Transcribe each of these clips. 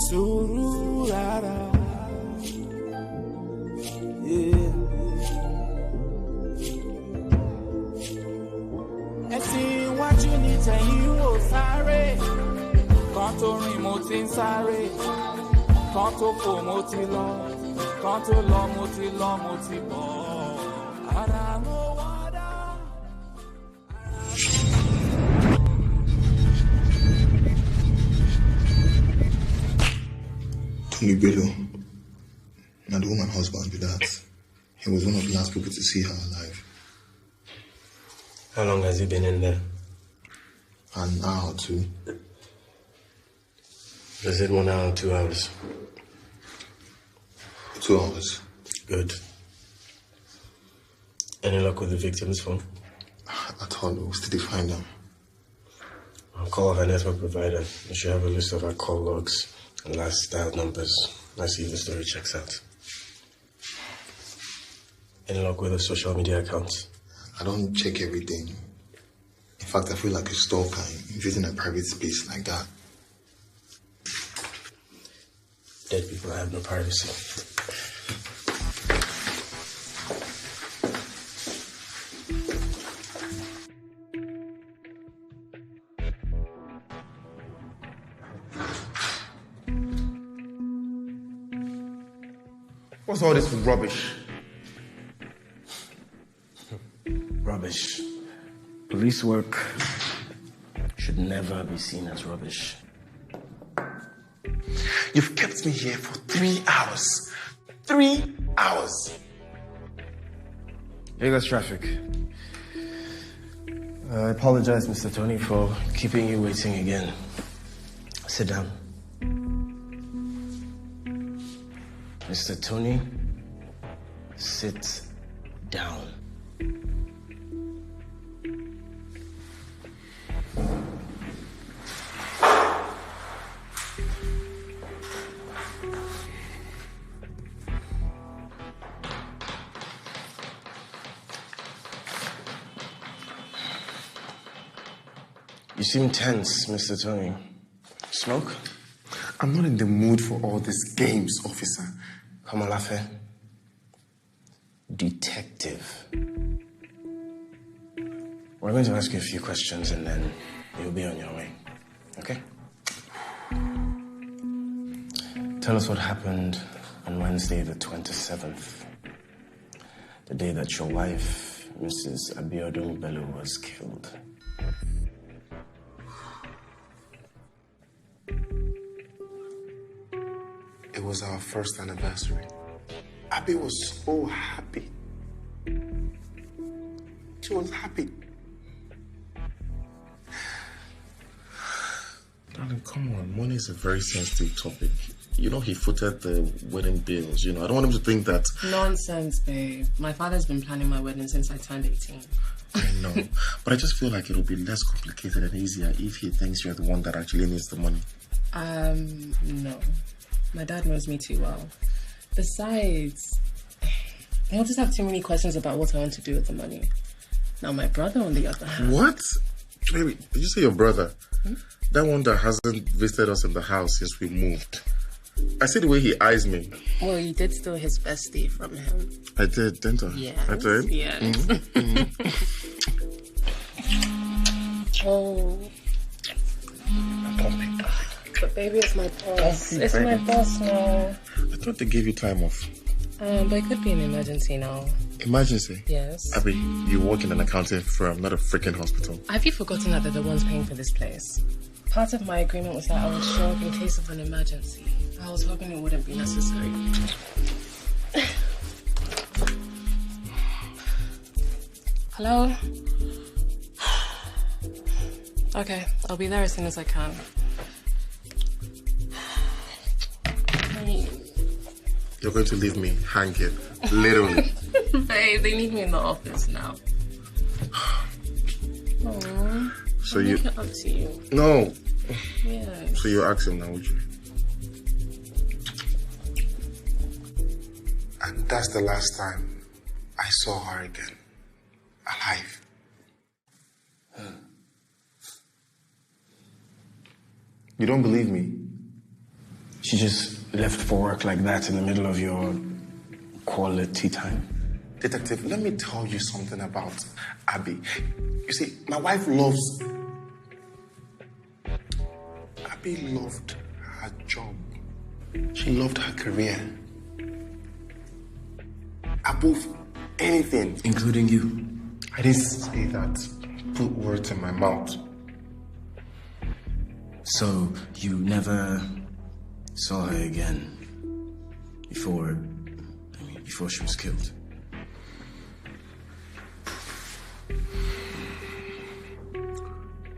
Sururara, yeah. Ẹ̀sìn iwájú ni tẹ̀yìn ò sáré. Kan tó rìn mo ti ń sáré. Kan tó fò mo ti lọ. Kan tó lọ mo ti lọ mo ti bọ̀. Ara mo wá dá. Bello. Now the woman husband be that. He was one of the last people to see her alive. How long has he been in there? An hour or two. Is it 1 hour or 2 hours? 2 hours. Good. Any luck with the victim's phone? At all, we'll still find them. I'll call her network provider. You should have a list of her call logs and last dialed numbers. Let's see if the story checks out. Any luck with the social media accounts? I don't check everything. In fact, I feel like a stalker invading a private space like that. Dead people have no privacy. What's all this rubbish? Rubbish. Police work should never be seen as rubbish. You've kept me here for 3 hours. 3 hours. Lagos traffic. I apologize, Mr. Tony, for keeping you waiting again. Sit down. Mr. Tony, sit down. You seem tense, Mr. Tony. Smoke? I'm not in the mood for all these games, officer. Kamalafe. Detective. We're going to ask you a few questions and then you'll be on your way. Okay? Tell us what happened on Wednesday the 27th. The day that your wife, Mrs. Abiodun Bello, was killed. It was our first anniversary. Abby was so happy. She was happy. Darling, come on. Money is a very sensitive topic. You know, he footed the wedding bills. You know, I don't want him to think that... Nonsense, babe. My father's been planning my wedding since I turned 18. I know. But I just feel like it'll be less complicated and easier if he thinks you're the one that actually needs the money. No. My dad knows me too well. Besides, I just have too many questions about what I want to do with the money. Now, my brother, on the other hand... What? Baby, did you say your brother? That one that hasn't visited us in the house since we moved. I see the way he eyes me. Well, you did steal his bestie from him. I did, didn't I? Yes. I did? Yes. Oh. Don't be darling. But baby, it's my boss. It's my boss now. I thought they gave you time off. But it could be an emergency now. Emergency? Yes. Abby, you work in an accounting firm, not a freaking hospital. Have you forgotten that they're the ones paying for this place? Part of my agreement was that I would show up in case of an emergency. I was hoping it wouldn't be necessary. Hello? Okay, I'll be there as soon as I can. You're going to leave me hanging, literally. Babe, they need me in the office now. Aww. So I'll you... make it up to you. No, Yeah. So you ask him now, would you? And that's the last time I saw her again. Alive. You don't believe me? She just left for work like that in the middle of your quality time? Detective, let me tell you something about Abby. You see, my wife loves... Abby loved her job. She loved her career. Above anything. Including you? I didn't say that. Put words in my mouth. So you never saw her again before she was killed?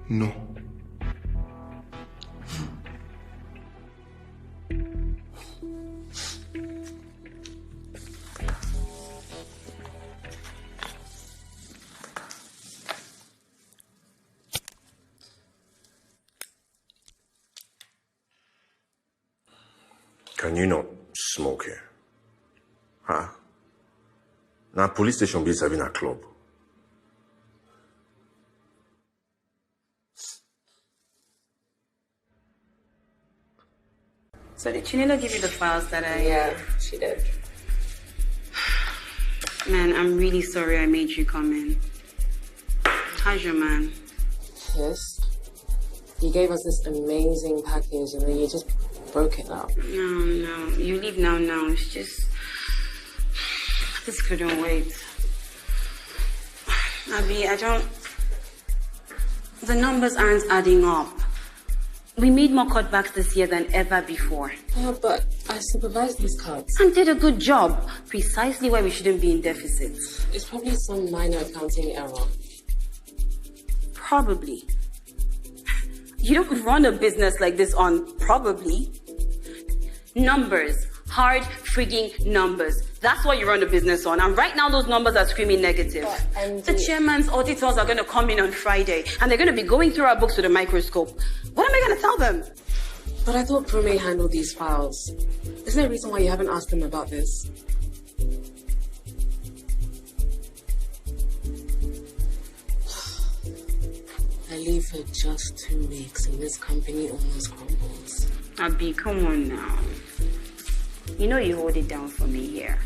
No. Can you not smoke here? Huh? Now police station be serving a club. So did Chinelo give you the files that I... Yeah, she did. Man, I'm really sorry I made you come in. How's your man? Yes. You gave us this amazing package and then you just broke it up. No. You leave now. It's just... This couldn't wait. Abby, the numbers aren't adding up. We made more cutbacks this year than ever before. Yeah, but I supervised these cuts. And did a good job. Precisely why we shouldn't be in deficit. It's probably some minor accounting error. Probably. You don't run a business like this on probably. Numbers. Hard frigging numbers. That's what you run a business on. And right now those numbers are screaming negative. The chairman's auditors are going to come in on Friday. And they're going to be going through our books with a microscope. What am I going to tell them? But I thought Brume handled these files. Is there a reason why you haven't asked him about this? I leave for just 2 weeks and this company almost crumbles. Abby, come on now. You know you hold it down for me here.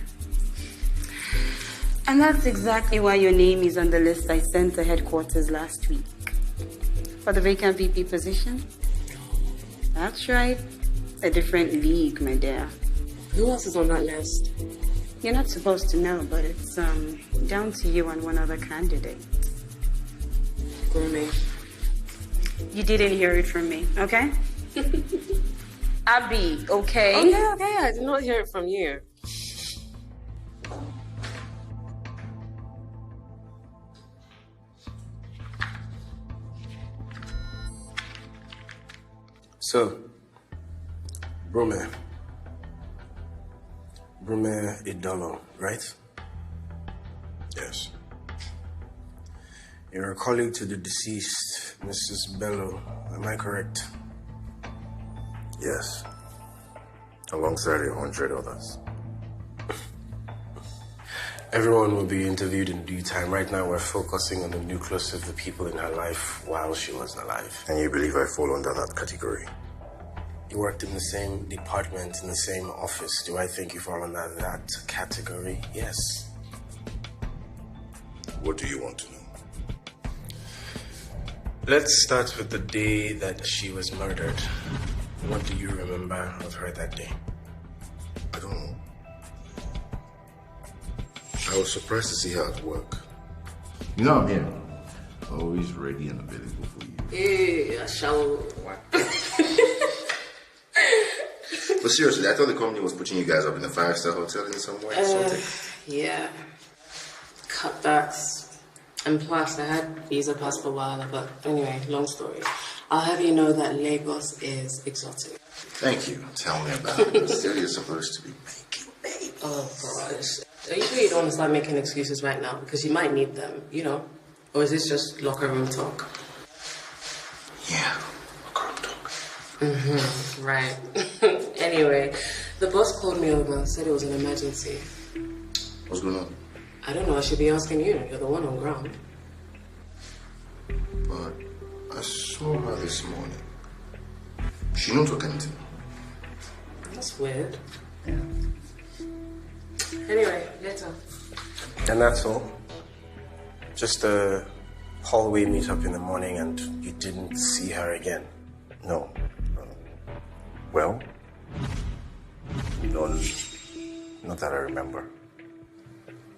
And that's exactly why your name is on the list I sent to headquarters last week. For the vacant VP position? That's right. A different league, my dear. Who else is on that list? You're not supposed to know, but it's down to you and one other candidate. Brume. You didn't hear it from me, okay? Abby, okay? Okay. I did not hear it from you. So, Brume Idolo, right? Yes. You're a colleague to the deceased, Mrs. Bello. Am I correct? Yes. Alongside 100 others. Everyone will be interviewed in due time. Right now, we're focusing on the nucleus of the people in her life while she was alive. And you believe I fall under that category? You worked in the same department, in the same office. Do I think you fall under that category? Yes. What do you want to know? Let's start with the day that she was murdered. What do you remember of her that day? I don't know. I was surprised to see her at work. You know I'm here. Always ready and available for you. Hey, I shall work. But seriously, I thought the company was putting you guys up in a 5-star hotel in some way or something. Yeah. Cutbacks. And plus, I had visa pass for a while, but anyway, long story. I'll have you know that Lagos is exotic. Thank you. Tell me about it. Still, you're supposed to be making babies. Oh, gosh. Are you sure you don't want to start making excuses right now? Because you might need them, you know? Or is this just locker room talk? Yeah, locker room talk. Right. Anyway, the boss called me over and said it was an emergency. What's going on? I don't know, I should be asking you. You're the one on ground. But I saw her this morning. She don't talk anything. That's weird. Yeah. Anyway, later. And that's all? Just a hallway meet-up in the morning and you didn't see her again? No. Well, none. Not that I remember.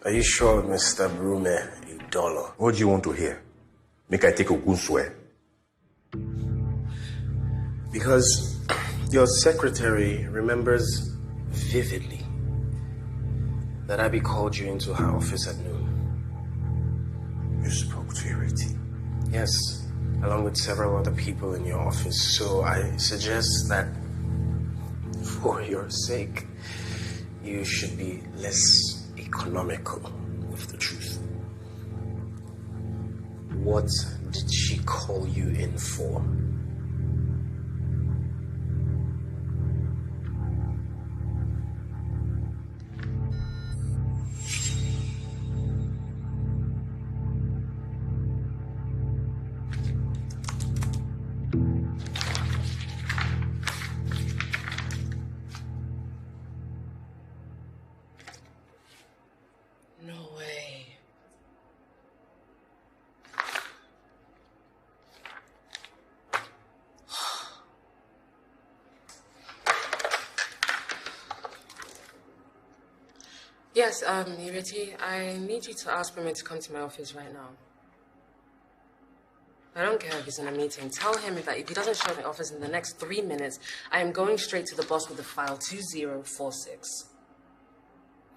Are you sure, Mr. Brume, $1? What do you want to hear? Make I take a good swear? Because your secretary remembers vividly that Abby called you into her office at noon. You spoke to Ireti? Yes, along with several other people in your office. So I suggest that for your sake, you should be less economical with the truth. What did she call you in for? No way. Yes, Ireti, I need you to ask Brume to come to my office right now. I don't care if he's in a meeting. Tell him that if he doesn't show up in the office in the next 3 minutes, I am going straight to the boss with the file 2046.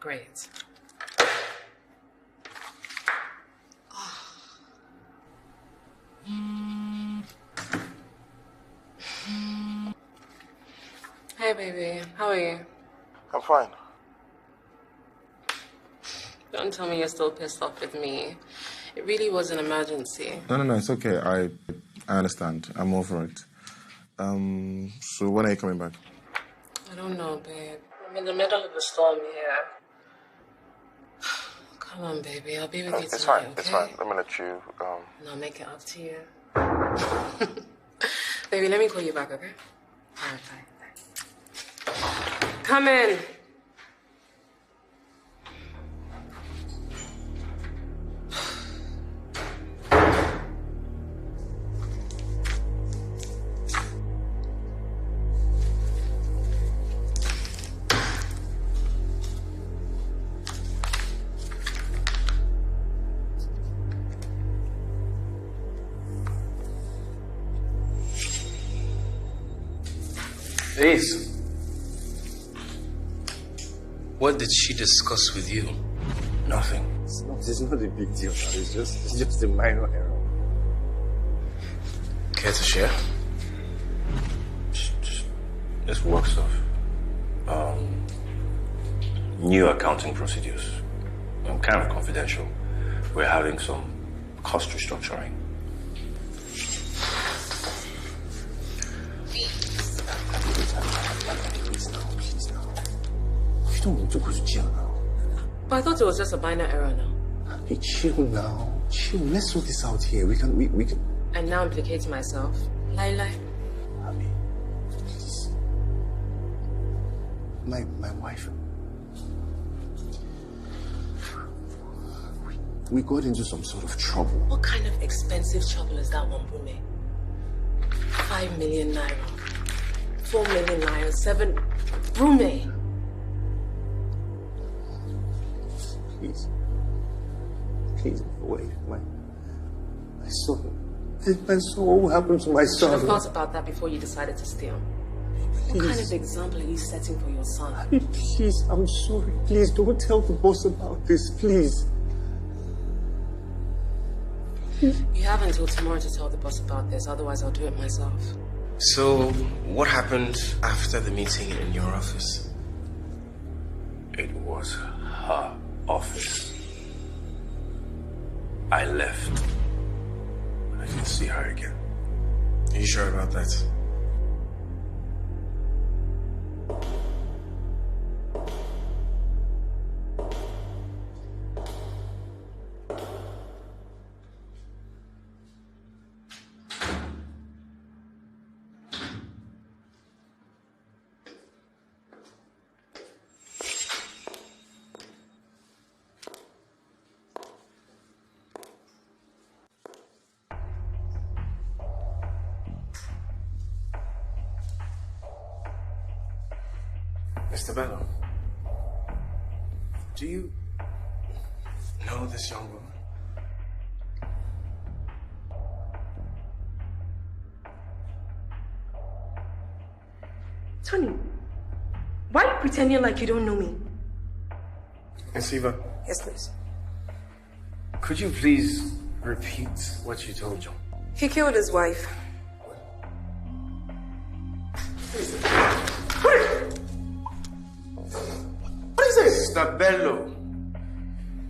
Great. Hey, baby. How are you? I'm fine. Don't tell me you're still pissed off with me. It really was an emergency. No, it's okay. I understand. I'm over it. So when are you coming back? I don't know, babe. I'm in the middle of a storm here. Come on, baby. I'll be with you tonight, It's fine. okay? It's fine. Let me let you. And I'll make it up to you. Baby, let me call you back, okay? All right, bye. Come in. Ace, what did she discuss with you? Nothing. It's not a big deal. It's just a minor error. Care to share? This works off. New accounting procedures. Kind of confidential. We're having some cost restructuring. Please now. You don't want to go to jail now. But I thought it was just a minor error now. Hey, chill now. Chill. Let's sort this out here. We can. And now implicating myself. Lie. Abby, please. My wife. We got into some sort of trouble. What kind of expensive trouble is that one, Brume? 5 million naira. 4 million naira. 7... Brume! Please, wait. My son. My son, what happened to my Should son? have thought about that before you decided to steal. What kind of example are you setting for your son? Abby, please, I'm sorry. Please, don't tell the boss about this, please. You have until tomorrow to tell the boss about this, otherwise I'll do it myself. So, what happened after the meeting in your office? It was her office. I left. I didn't see her again. Are you sure about that? Mr. Bello, do you know this young woman? Tony, why are you pretending like you don't know me? Miss Eva? Yes, please. Could you please repeat what you told John? He killed his wife. What is this? Mr. Bello,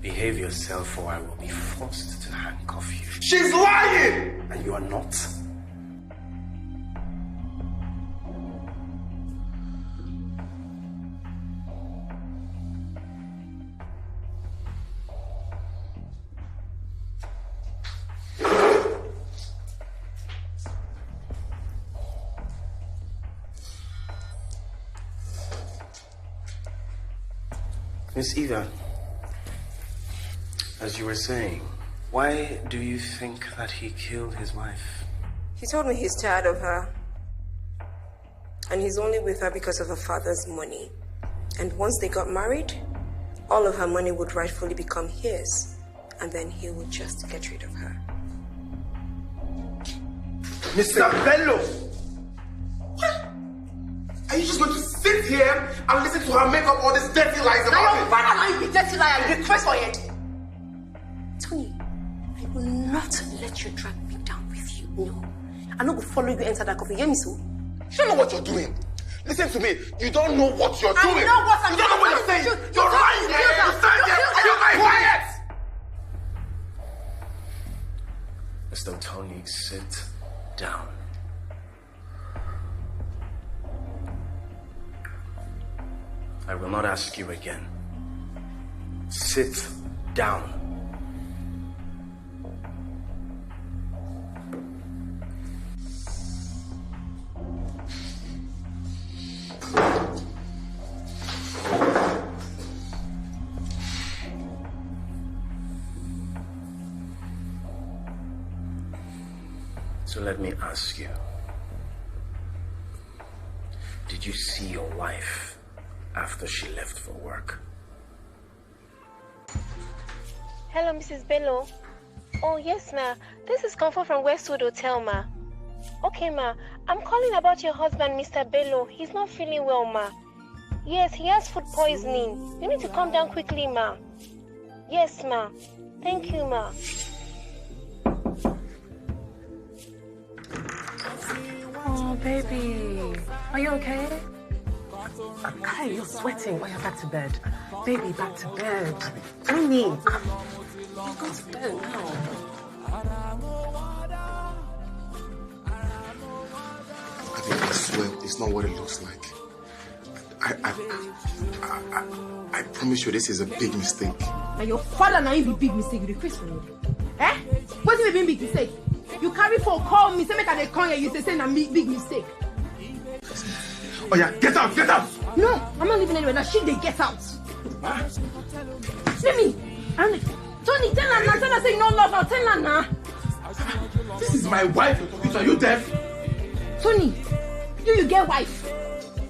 behave yourself or I will be forced to handcuff you. She's lying! And you are not. Miss Eva, as you were saying, why do you think that he killed his wife? He told me he's tired of her. And he's only with her because of her father's money. And once they got married, all of her money would rightfully become his. And then he would just get rid of her. Mr. Bello! What? Are you just going to sit here and listen to her make up all these dirty lies about Now me? your father might be dirty liar, you request for it. Tony, I will not let you drag me down with you, no. I'm not going to follow you enter that coffee, hear me so? You don't know what you're doing. Listen to me. You don't know what you're doing. I know what I'm doing. You don't know what you're saying. You're lying there. You stand there and you're lying. Quiet! Mr. Tony, sit down. I will not ask you again. Sit down. So let me ask you, did you see your wife after she left for work? Hello, Mrs. Bello. Oh, yes, ma. This is Comfort from Westwood Hotel, ma. Okay, ma. I'm calling about your husband, Mr. Bello. He's not feeling well, ma. Yes, he has food poisoning. You need to come down quickly, ma. Yes, ma. Thank you, ma. Oh, baby. Are you okay? Kai, you're sweating. Why are you back to bed? Baby, back to bed. Tony. You go to bed now. I swear it's not what it looks like. I promise you this is a big mistake. Now your father now be big mistake. You request for me. Eh? What's it been big mistake? You carry phone, call me, say make I come here, you say na big mistake. Oh yeah, get out, get out! No, I'm not leaving anywhere. Now she they get out. See me. Tony, tell her say no love now. Tell her now. This is my wife you're talking to. Are you deaf? Tony, you get wife.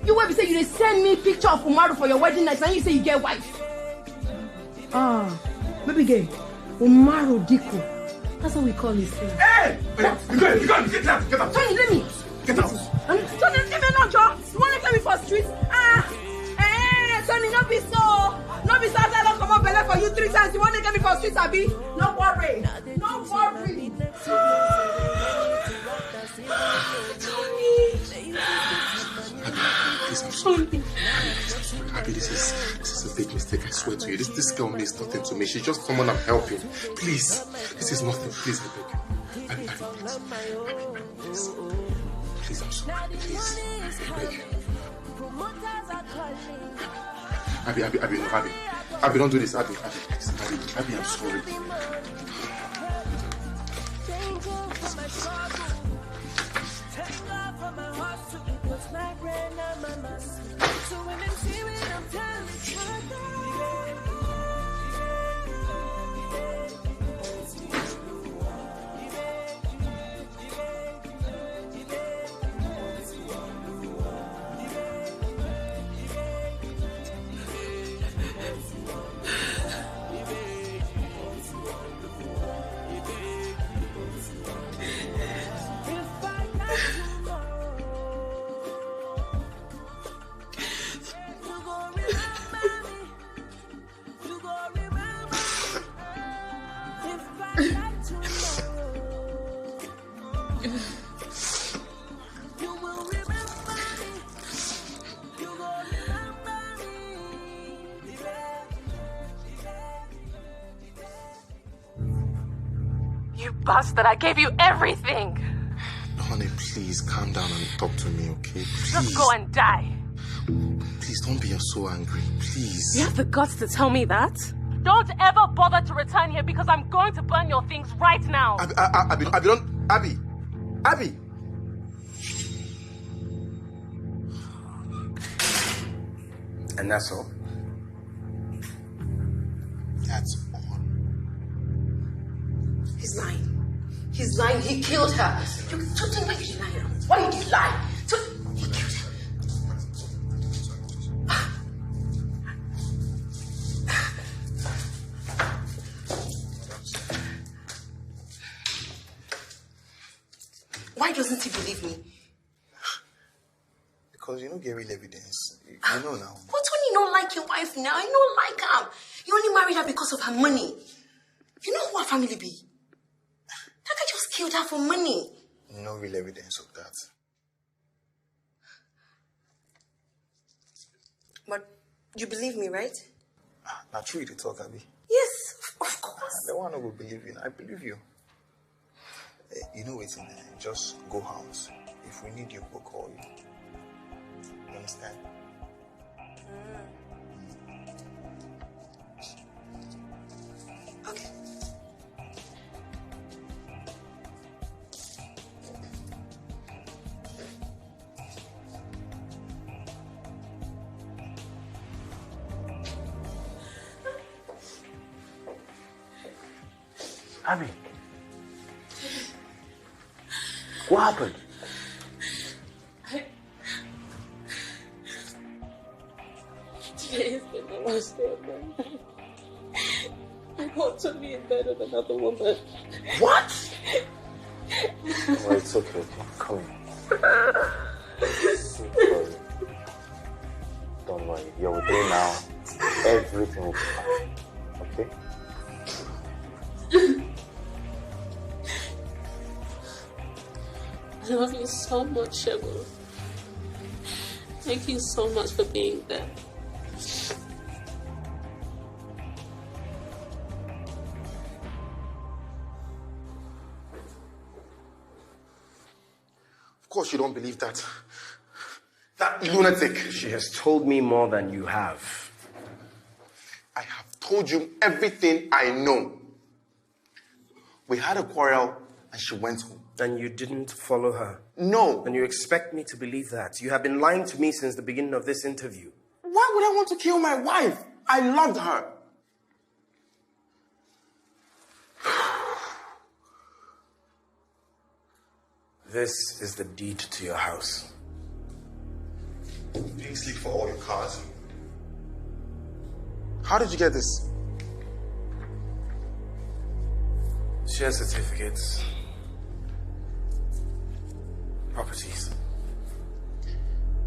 You will be say you send me picture of Umaru for your wedding night and you say you get wife. Baby gay. Umaru Diko. That's what we call his thing. Hey! You go, get out, get out. Tony, let me. Get out. Tony, let me not draw. You want to tell me for street? Tony, not be so. Not be so. I don't come up belly for you 3 times. You want to get me for street, Abi? No worry. No worry. Tony. Please, I'm sorry. Abby, this is a big mistake. I swear to you. This girl means nothing to me. She's just someone I'm helping. Please, this is nothing. Please, I beg you. Abby, please. Please, I'm sorry. Please, I beg you. Abby, don't do this. Abby, please. Abby, I'm sorry. bastard. I gave you everything. Honey, please calm down and talk to me, okay? Please. Just go and die. Please don't be so angry, please. You have the guts to tell me that? Don't ever bother to return here because I'm going to burn your things right now. Abby. And that's all? That's all. He's lying. He's lying. He killed her. You told him why you did lie. Why did you lie? He killed her. Why doesn't he believe me? Because you don't get real evidence. You know now. What when you don't like your wife now? You don't like her. You only married her because of her money. You know who her family be? That guy just killed her for money. No real evidence of that. But you believe me, right? Now true to talk, Abby. Yes, of course. The one who will believe you. I believe you. You know what's in there. Just go house. If we need you, we'll call you. You understand? Okay. Abby. What happened? Today has been the worst day of my life. My God took me in bed with another woman. What? Oh, it's okay. Come here. So sorry. Don't worry. You're with me now. Everything will be fine. Okay? I love you so much, Shegun. Thank you so much for being there. Of course you don't believe that. That lunatic. She has told me more than you have. I have told you everything I know. We had a quarrel and she went home. And you didn't follow her? No. And you expect me to believe that? You have been lying to me since the beginning of this interview. Why would I want to kill my wife? I loved her. This is the deed to your house. Pay slip for all your cars. How did you get this? Share certificates. Properties.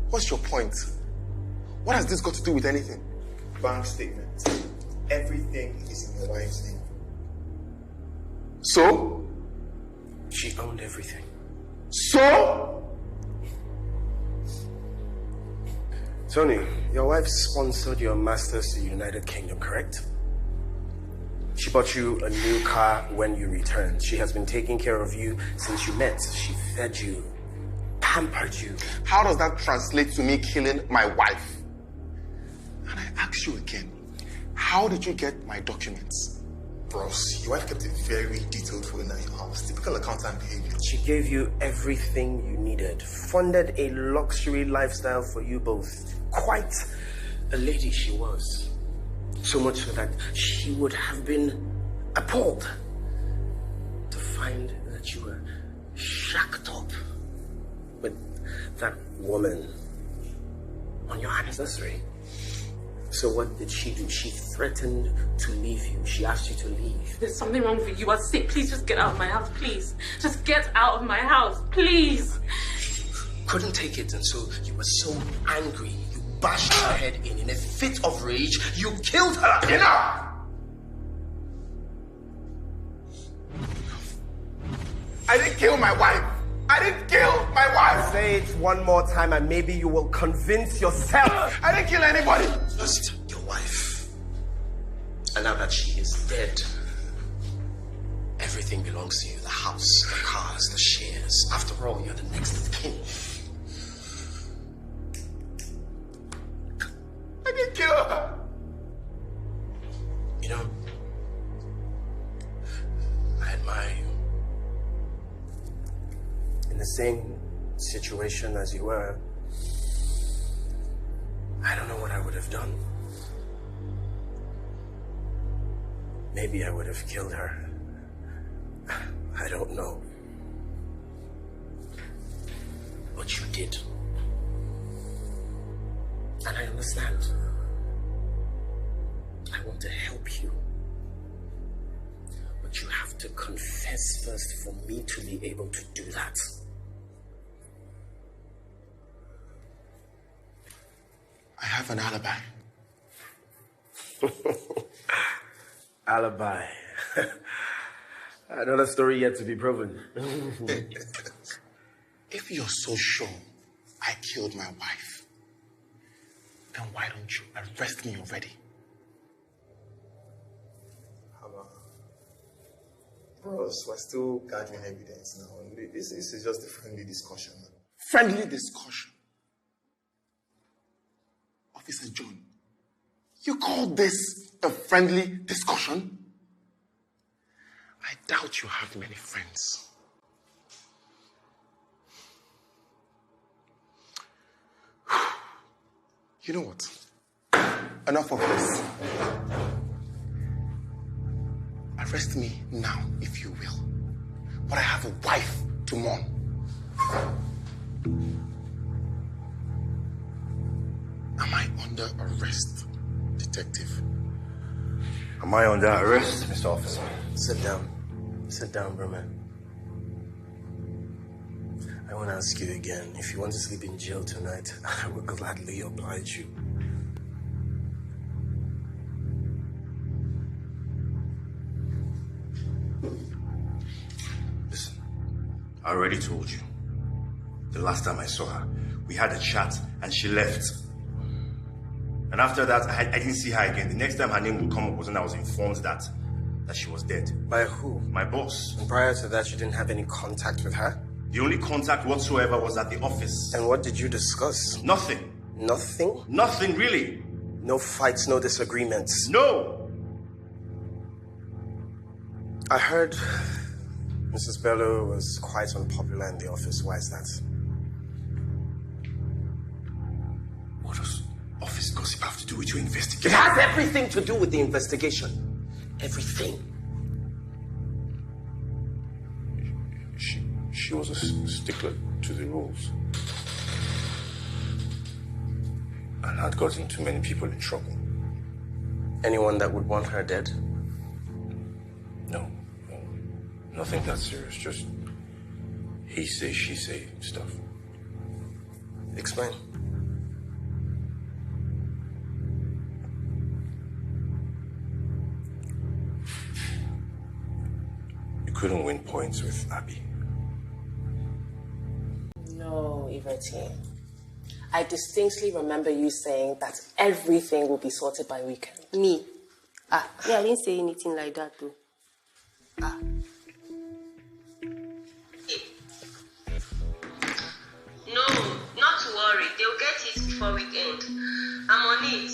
What's your point? What has this got to do with anything? Bank statement. Everything is in your wife's name. So? She owned everything. So? Tony, your wife sponsored your masters to the United Kingdom, correct? She bought you a new car when you returned. She has been taking care of you since you met. She fed you, pampered you. How does that translate to me killing my wife? And I ask you again, how did you get my documents? Bros, your wife kept a very detailed folder in your house. Typical accountant behavior. She gave you everything you needed, funded a luxury lifestyle for you both. Quite a lady she was. So much so that she would have been appalled to find that you were shacked up with that woman on your anniversary. So what did she do? She threatened to leave you. She asked you to leave. There's something wrong with you. You are sick. Please just get out of my house, please. Just get out of my house, please. Couldn't take it, and so you were so angry. You bashed her head in a fit of rage. You killed her. Enough! I didn't kill my wife. I didn't kill my wife. Say it one more time and maybe you will convince yourself. I didn't kill anybody. Just your wife. And now that she is dead, Everything belongs to you. The house, the cars, the shares. After all, you're the next of kin. I didn't kill her. You know, I admire you. In the same situation as you were, I don't know what I would have done. Maybe I would have killed her. I don't know. But you did. And I understand. I want to help you. But you have to confess first for me to be able to do that. I have an alibi. Alibi. Another story yet to be proven. If you're so sure I killed my wife, then why don't you arrest me already? Bros, we're still gathering evidence now. This is just a friendly discussion. Friendly discussion? Officer John, you call this a friendly discussion? I doubt you have many friends. You know what? Enough of this. Arrest me now, if you will. But I have a wife to mourn. Am I under arrest, detective? Am I under arrest, Mr. Officer? Sit down. Sit down, Brahman. I want to ask you again. If you want to sleep in jail tonight, I will gladly oblige you. Listen, I already told you. The last time I saw her, we had a chat and she left. And after that, I didn't see her again. The next time her name would come up was when I was informed that she was dead. By who? My boss. And prior to that, you didn't have any contact with her? The only contact whatsoever was at the office. And what did you discuss? Nothing. Nothing? Nothing, really. No fights, no disagreements? No! I heard Mrs. Bello was quite unpopular in the office. Why is that? What does office gossip have to do with your investigation? It has everything to do with the investigation. Everything. She was a stickler to the rules. And had gotten too many people in trouble. Anyone that would want her dead? No. Nothing that serious. Just he say, she say stuff. Explain. You couldn't win points with Abby. No, Ivete. I distinctly remember you saying that everything will be sorted by weekend. Me? Yeah, I didn't say anything like that though. No, not to worry. They'll get it before weekend. I'm on it.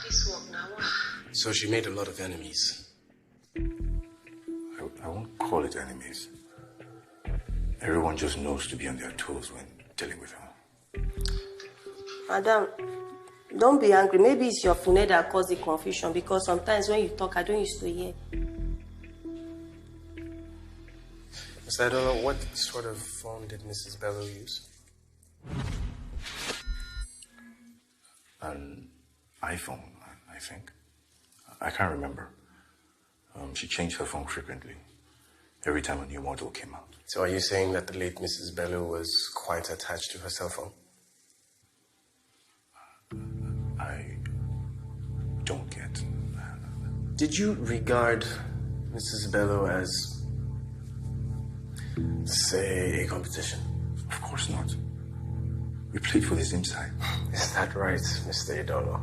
This work now. So she made a lot of enemies. I won't call it enemies. Everyone just knows to be on their toes when dealing with her. Madam, don't be angry. Maybe it's your phone that caused the confusion because sometimes when you talk, I don't used to hear. So I don't know, what sort of phone did Mrs. Bello use? An iPhone, I think. I can't remember. She changed her phone frequently. Every time a new model came out. So are you saying that the late Mrs. Bello was quite attached to her cell phone? I don't get. Did you regard Mrs. Bello as, say, a competition? Of course not. We played for the same side. Is that right, Mr. Idolo?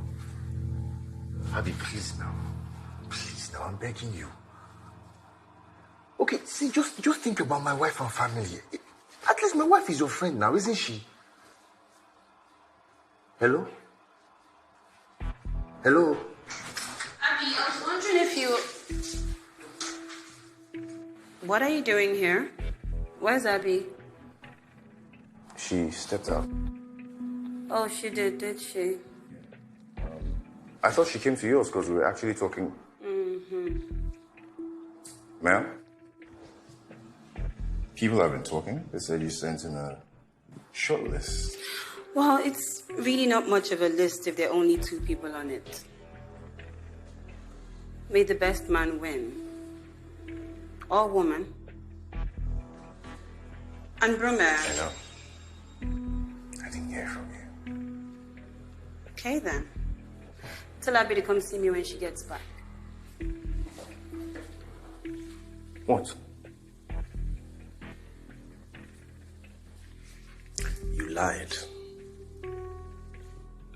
Abby, please now. Please now, I'm begging you. Okay, see, just think about my wife and family. At least my wife is your friend now, isn't she? Hello? Hello? Abby, I was wondering if you... What are you doing here? Where's Abby? She stepped out. Oh, she did she? I thought she came to yours because we were actually talking. Mm-hmm. Ma'am? People have been talking. They said you sent in a short list. Well, it's really not much of a list if there are only 2 people on it. May the best man win. Or woman. And Brumer. I know. I didn't hear from you. Okay then. Tell Abby to come see me when she gets back. What? You lied.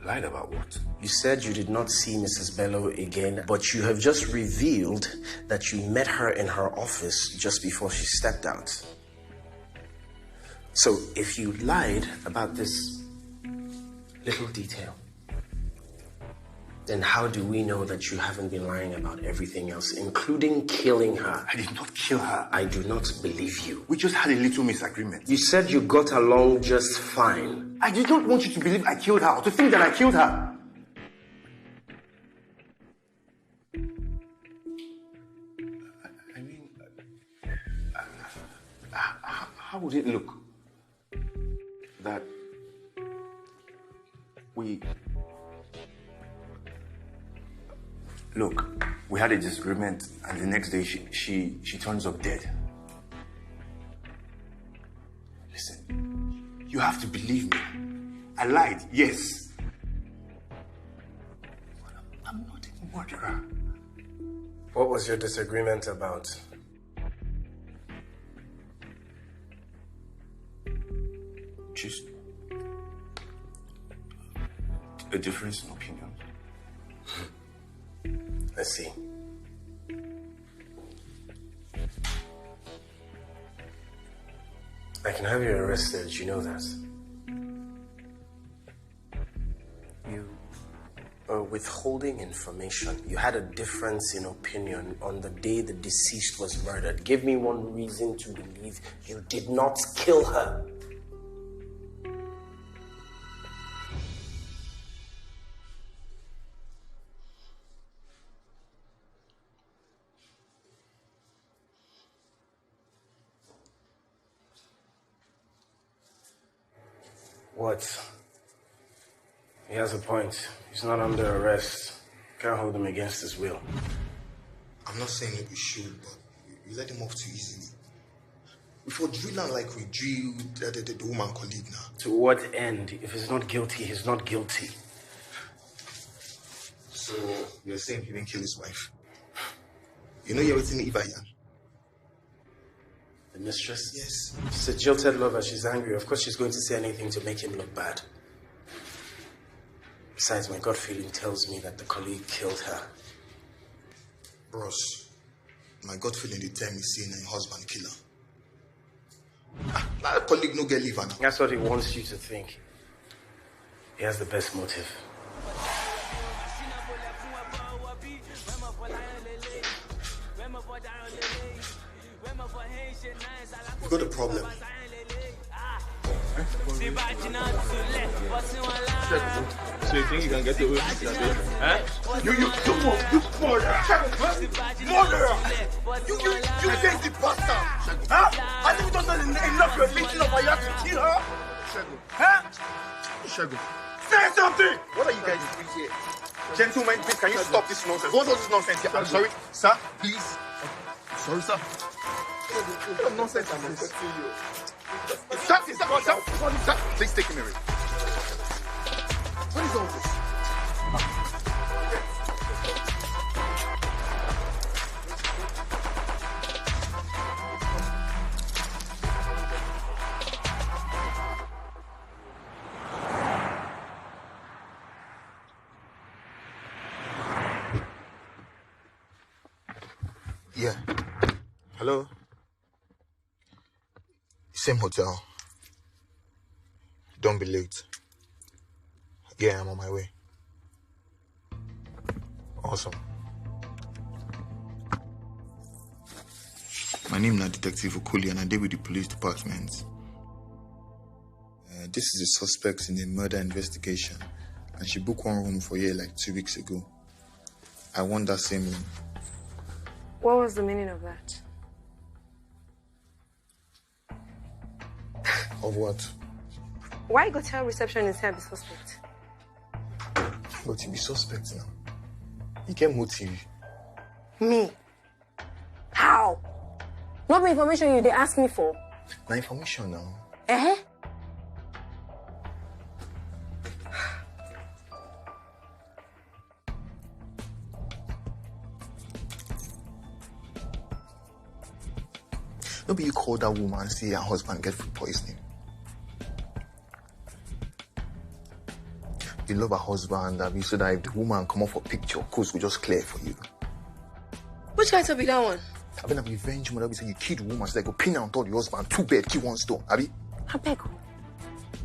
Lied about what? You said you did not see Mrs. Bello again, but you have just revealed that you met her in her office just before she stepped out. So if you lied about this little detail, then how do we know that you haven't been lying about everything else, including killing her? I did not kill her. I do not believe you. We just had a little misagreement. You said you got along just fine. I did not want you to believe I killed her or to think that I killed her. I mean, how would it look that we... Look, we had a disagreement and the next day she turns up dead. Listen, you have to believe me. I lied, yes. But I'm not a murderer. What was your disagreement about? Just a difference in opinion. Let's see. I can have you arrested, you know that. You are withholding information. You had a difference in opinion on the day the deceased was murdered. Give me one reason to believe you did not kill her. What? He has a point. He's not under arrest. Can't hold him against his will. I'm not saying that we should, but you let him off too easily. Before drilling like we drilled the woman colleague now. To what end? If he's not guilty, he's not guilty. So you're saying he didn't kill his wife? You know you're waiting Eva Yan? The mistress? Yes. She's a jilted lover. She's angry. Of course she's going to say anything to make him look bad. Besides, my gut feeling tells me that the colleague killed her. Bros, my gut feeling they tell me saying her husband kill her. That colleague no get liver now. That's what he wants you to think. He has the best motive. We've got a problem. So you think you can get away with this? Huh? You murderer! Murderer! You lazy bastard! Huh? I think you don't know enough you're linking up my ass to kill her? Huh? Shagun. Say something! What are you guys doing here? Gentlemen, please, can you stop this nonsense? What's all this nonsense here? I'm sorry, sir, please. Sorry, sir. What nonsense is this? Sir, please take him away. What is all this? Yeah. Hello? Same hotel. Don't be late. Yeah, I'm on my way. Awesome. My name is Detective Okoli and I deal with the police department. This is a suspect in a murder investigation, and she booked one room for here like 2 weeks ago. I want that same room. What was the meaning of that? Of what? Why go tell receptionist her be suspect? But you be suspect now. You get motive. Me? How? Not the information they asked me for. My information now. Eh? Maybe you call that woman and see her husband get food poisoning. You love her husband, so that if the woman come up for picture, coast will just clear for you. Which kind of be that one? I've been a revenge woman. Say you killed the woman, so they go pin her on top of the husband. 2 bed, kill 1 stone. Abi? I beg.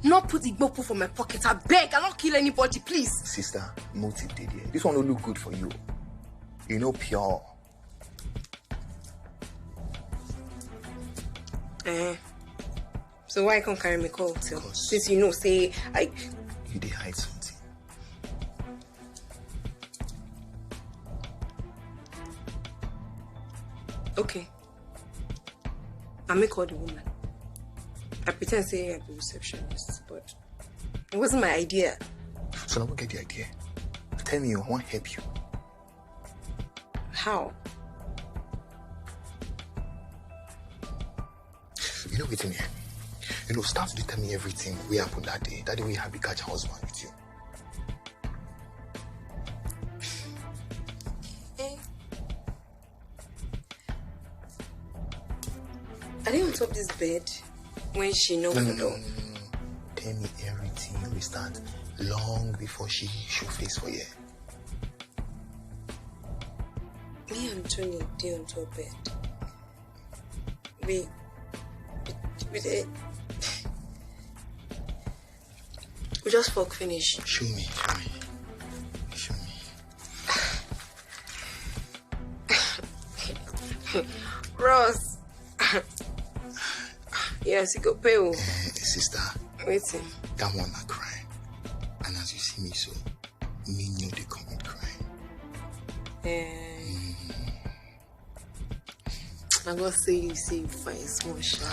Not put the igbo for my pocket. I beg. I don't kill anybody, please. Sister, motive did here. This one don't look good for you. You know pure. So why can't carry me call till? Since you know, say I. You did hide something. Okay. I may call the woman. I pretend say I'm the receptionist, but it wasn't my idea. So now we'll get the idea. Tell me, I want to help you. How? You know what's in here? You know, start to tell me everything we happened that day. That day we had to catch your husband with you. Are they on top of this bed when she knows the door? No. Tell me everything. We start long before she show face for you. Me and Tony stay on top of bed. We just fuck finish. Show me. Ross. Yes, you go pay. Sister. Waiting. That one not crying. And as you see me so, me know they commit crime. I gotta say you fine small shot.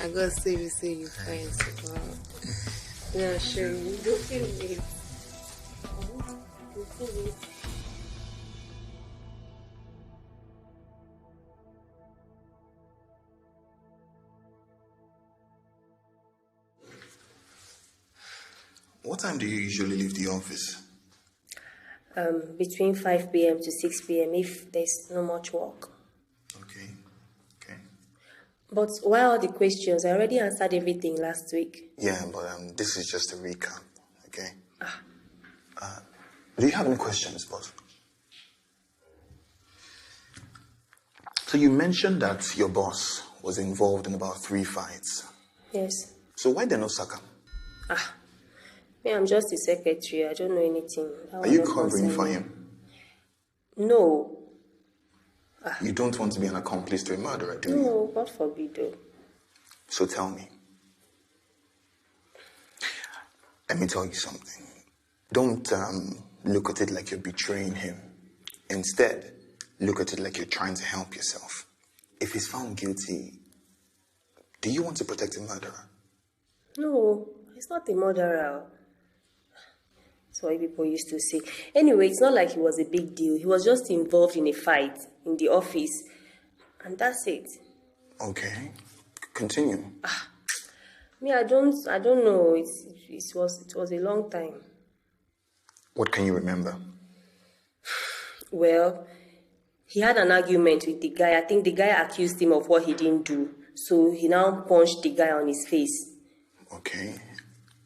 I gotta say you fine small. Yeah, sure. You don't feel me. What time do you usually leave the office? Between 5 p.m. to 6 p.m. if there's no much work. Okay. But why all the questions? I already answered everything last week. Yeah, but this is just a recap, okay? Do you have any questions, boss? So you mentioned that your boss was involved in about 3 fights. Yes. So why they no sack him? Me, I'm just the secretary. I don't know anything. Are you covering for him? No. You don't want to be an accomplice to a murderer, do you? No, God forbid, though. So tell me. Let me tell you something. Don't look at it like you're betraying him. Instead, look at it like you're trying to help yourself. If he's found guilty, do you want to protect a murderer? No, he's not a murderer. That's what people used to say. Anyway, it's not like it was a big deal. He was just involved in a fight in the office. And that's it. Okay. Continue. Me, I don't know. It was a long time. What can you remember? Well, he had an argument with the guy. I think the guy accused him of what he didn't do. So he now punched the guy on his face. Okay.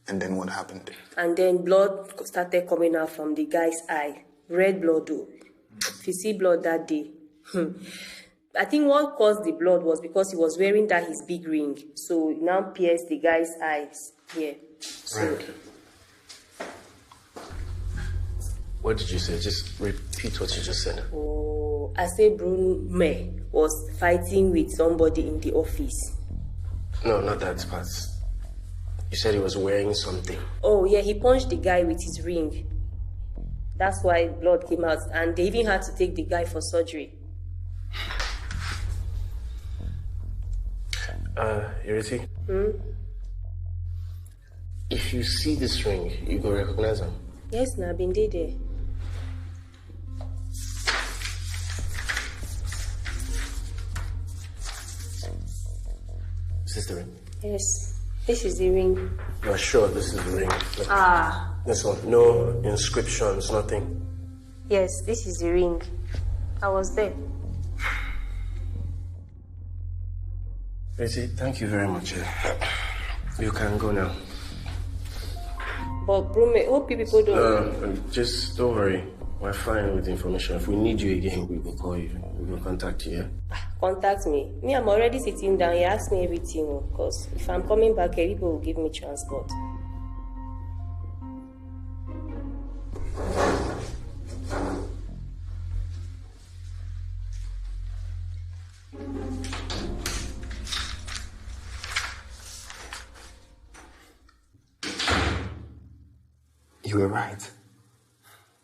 And then what happened? And then blood started coming out from the guy's eye. Red blood, though. If you see blood that day. I think what caused the blood was because he was wearing that his big ring. So it now pierced the guy's eyes here. So, Right. What did you say? Just repeat what you just said. oh, I say Brume was fighting with somebody in the office. No, not that part. You said he was wearing something. Oh, yeah, he punched the guy with his ring. That's why blood came out. And they even had to take the guy for surgery. Iriti? Hmm? If you see this ring, you go recognize him. Yes, na, been there. Is this the ring? Yes, this is the ring. You're sure this is the ring? Look. Ah. This one. No inscriptions, nothing. Yes, this is the ring. I was there. Iriti, thank you very much. You can go now. But Brume, hope you people don't. Just don't worry. We're fine with the information. If we need you again, we will call you. We will contact you, yeah? Contact me. Me, I'm already sitting down. He asked me everything, because if I'm coming back here, people will give me transport. You were right.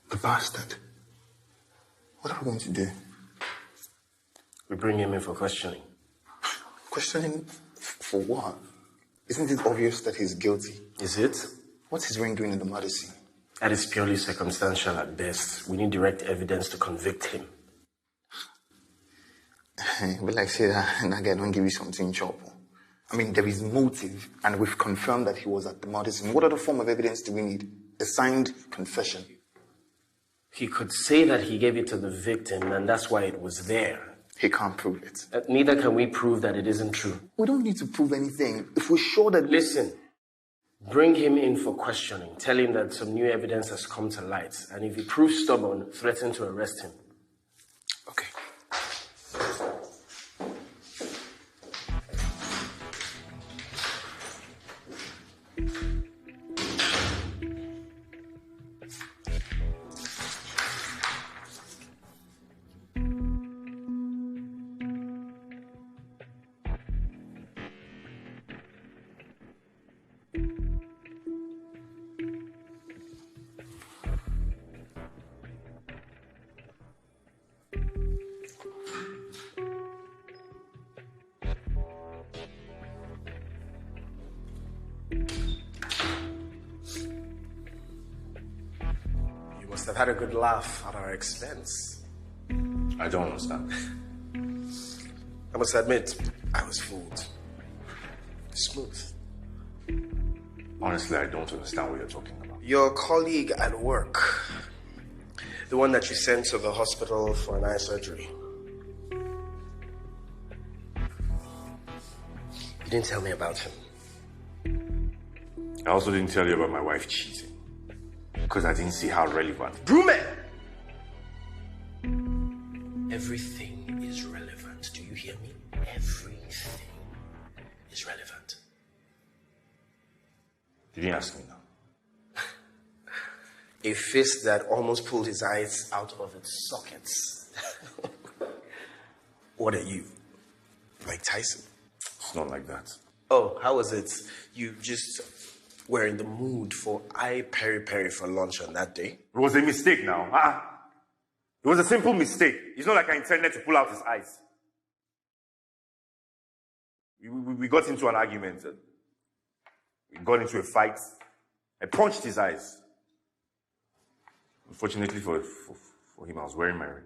The bastard. What are we going to do? We bring him in for questioning. Questioning for what? Isn't it obvious that he's guilty? Is it? What's his ring doing in the murder scene? That is purely circumstantial at best. We need direct evidence to convict him. But like say that guy don't give you something chop. I mean, there is motive, and we've confirmed that he was at the murder scene. What other form of evidence do we need? A signed confession. He could say that he gave it to the victim, and that's why it was there. He can't prove it. Neither can we prove that it isn't true. We don't need to prove anything. If we're sure that... Listen, bring him in for questioning. Tell him that some new evidence has come to light. And if he proves stubborn, threaten to arrest him. Okay. Must have had a good laugh at our expense. I don't understand. I must admit, I was fooled. Smooth. Honestly, I don't understand what you're talking about. Your colleague at work, the one that you sent to the hospital for an eye surgery. You didn't tell me about him. I also didn't tell you about my wife cheating. Because I didn't see how relevant. Brume! Everything is relevant. Do you hear me? Everything is relevant. You didn't ask me now. A fist that almost pulled his eyes out of its sockets. What are you? Like Tyson? It's not like that. Oh, how was it? You just were in the mood for peri-peri for lunch on that day? It was a mistake now. It was a simple mistake. It's not like I intended to pull out his eyes. We got into an argument. We got into a fight. I punched his eyes. Unfortunately for him, I was wearing my ring.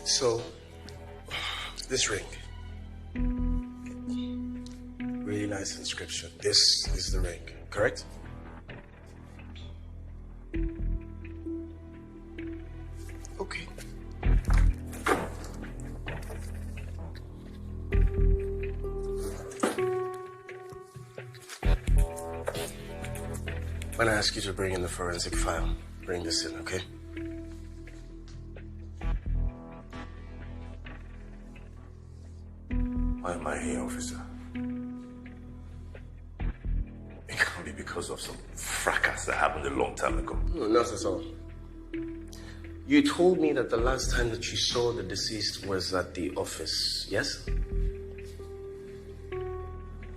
So, this ring. Really nice inscription. This is the ring, correct? Okay. When I ask you to bring in the forensic file, bring this in, okay? Why am I here, officer? It can't be because of some fracas that happened a long time ago. No, not at all. You told me that the last time that you saw the deceased was at the office, yes?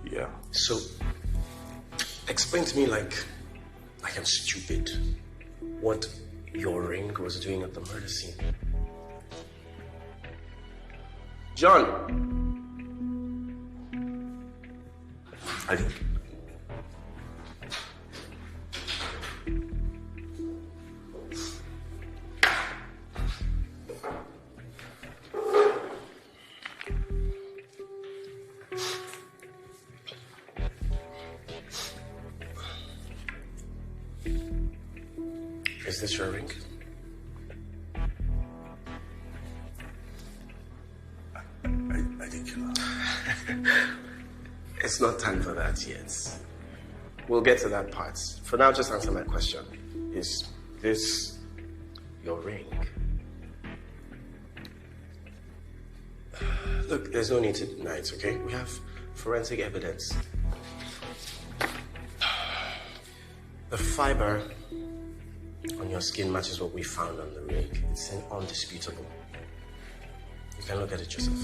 Yeah. So, explain to me like I'm stupid, what your ring was doing at the murder scene. John! I didn't. Is this your ring? I didn't kill her. It's not time for that yet. We'll get to that part. For now, just answer my question. Is this your ring? Look, there's no need to deny it, okay? We have forensic evidence. The fiber on your skin matches what we found on the ring. It's undisputable. You can look at it yourself.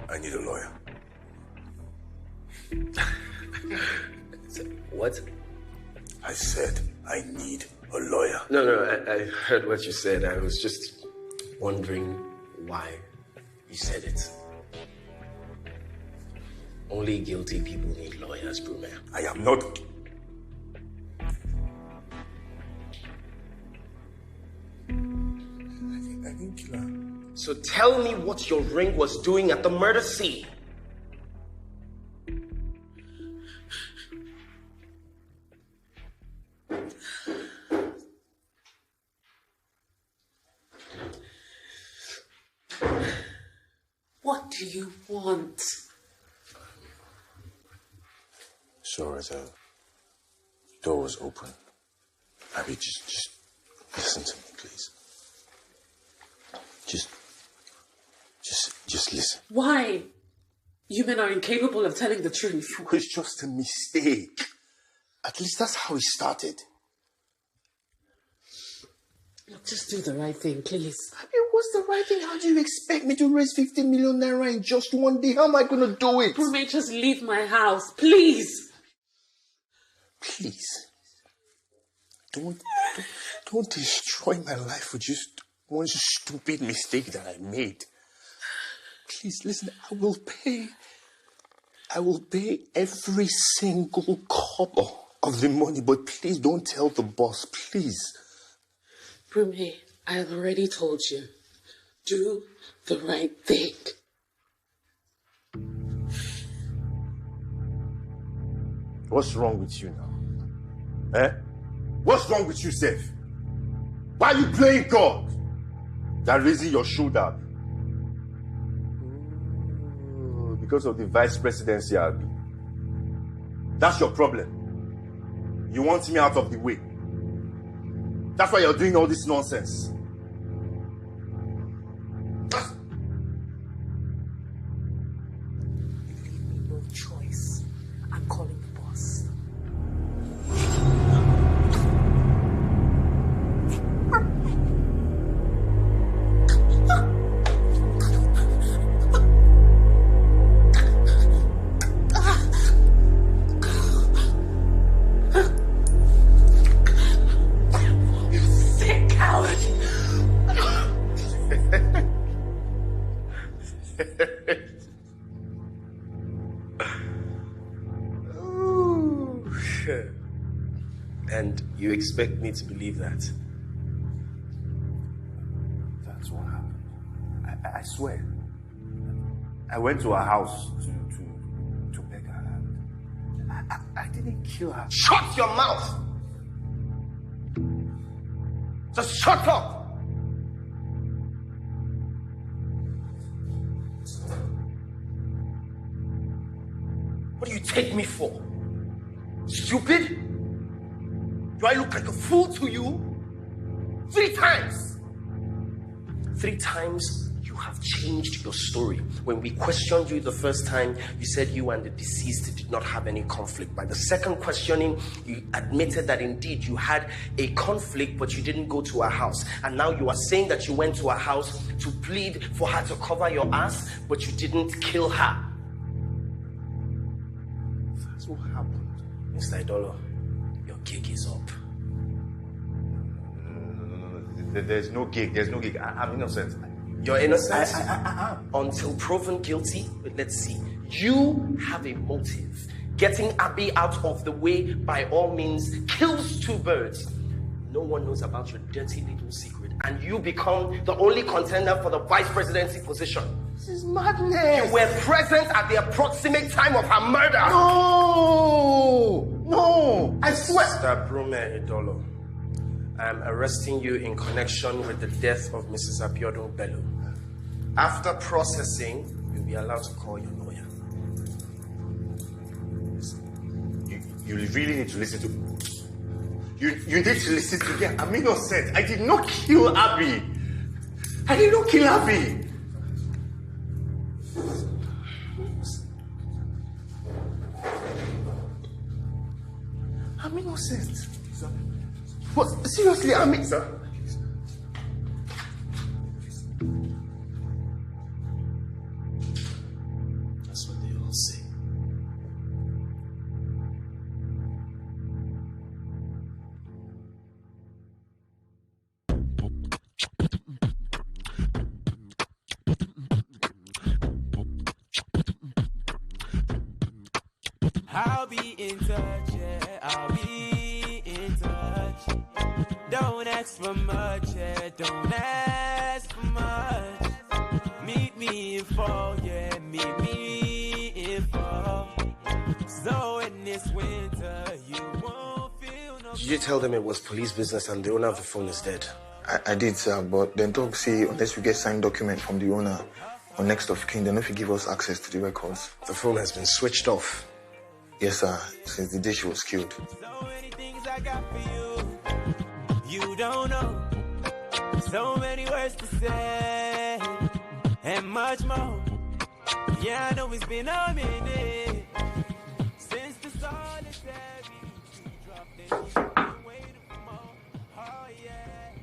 I need a lawyer. What? I said I need a lawyer. No, I heard what you said. I was just wondering why you said it. Only guilty people need lawyers, Brumer. I am not. I didn't kill her. So tell me what your ring was doing at the murder scene. What do you want? Sure, the door was open. Abby, just listen to me, please. Just listen. Why? You men are incapable of telling the truth. It was just a mistake. At least that's how it started. Look, just do the right thing, please. Abby, what's the right thing? How do you expect me to raise 15 million naira in just one day? How am I going to do it? Brume, just leave my house, please. Please. Don't destroy my life for just one stupid mistake that I made. Please, listen, I will pay every single kobo of the money, but please don't tell the boss, please. Brume, I have already told you. Do the right thing. What's wrong with you now? Eh? What's wrong with you, Seth? Why are you playing God? That raising your shoulder. Oh, because of the vice presidency, Abi. That's your problem. You want me out of the way. That's why you're doing all this nonsense. No choice. I'm calling the boss. And you expect me to believe that? That's what happened. I swear. I went to her house to beg her hand. I didn't kill her. Shut your mouth! Just shut up! What do you take me for? Stupid? Do I look like a fool to you? 3 times! 3 times you have changed your story. When we questioned you the first time, you said you and the deceased did not have any conflict. By the second questioning, you admitted that indeed you had a conflict, but you didn't go to her house. And now you are saying that you went to her house to plead for her to cover your ass, but you didn't kill her. That's what happened. Mr. Idolo, your gig is up. There's no gig. I'm innocent. You're innocent? Until proven guilty? But let's see. You have a motive. Getting Abby out of the way, by all means, kills 2 birds. No one knows about your dirty little secret, and you become the only contender for the vice presidency position. This is madness. You were present at the approximate time of her murder. No, I swear. Mr. Brume Idolo, I am arresting you in connection with the death of Mrs. Abiodun Bello. After processing, you'll be allowed to call your lawyer. You really need to listen to... You need to listen to me. I'm innocent. I did not kill Abby. I'm innocent. But seriously, sir. That's what they all say. I'll be in touch, yeah, I'll be in touch. Don't ask for much, yeah, don't ask for much. Meet me in fall, yeah, meet me in fall. So in this winter, you won't feel no... Did you tell them it was police business and the owner of the phone is dead? I did, sir, but then talk say unless we get signed document from the owner or next of kin, then if you give us access to the records. The phone has been switched off. Yes, sir, since the day she was killed. So many things I got for you, you don't know. So many words to say, and much more. Yeah, I know it's been a minute since the solitary dropped in. Been waiting for more. Oh yeah,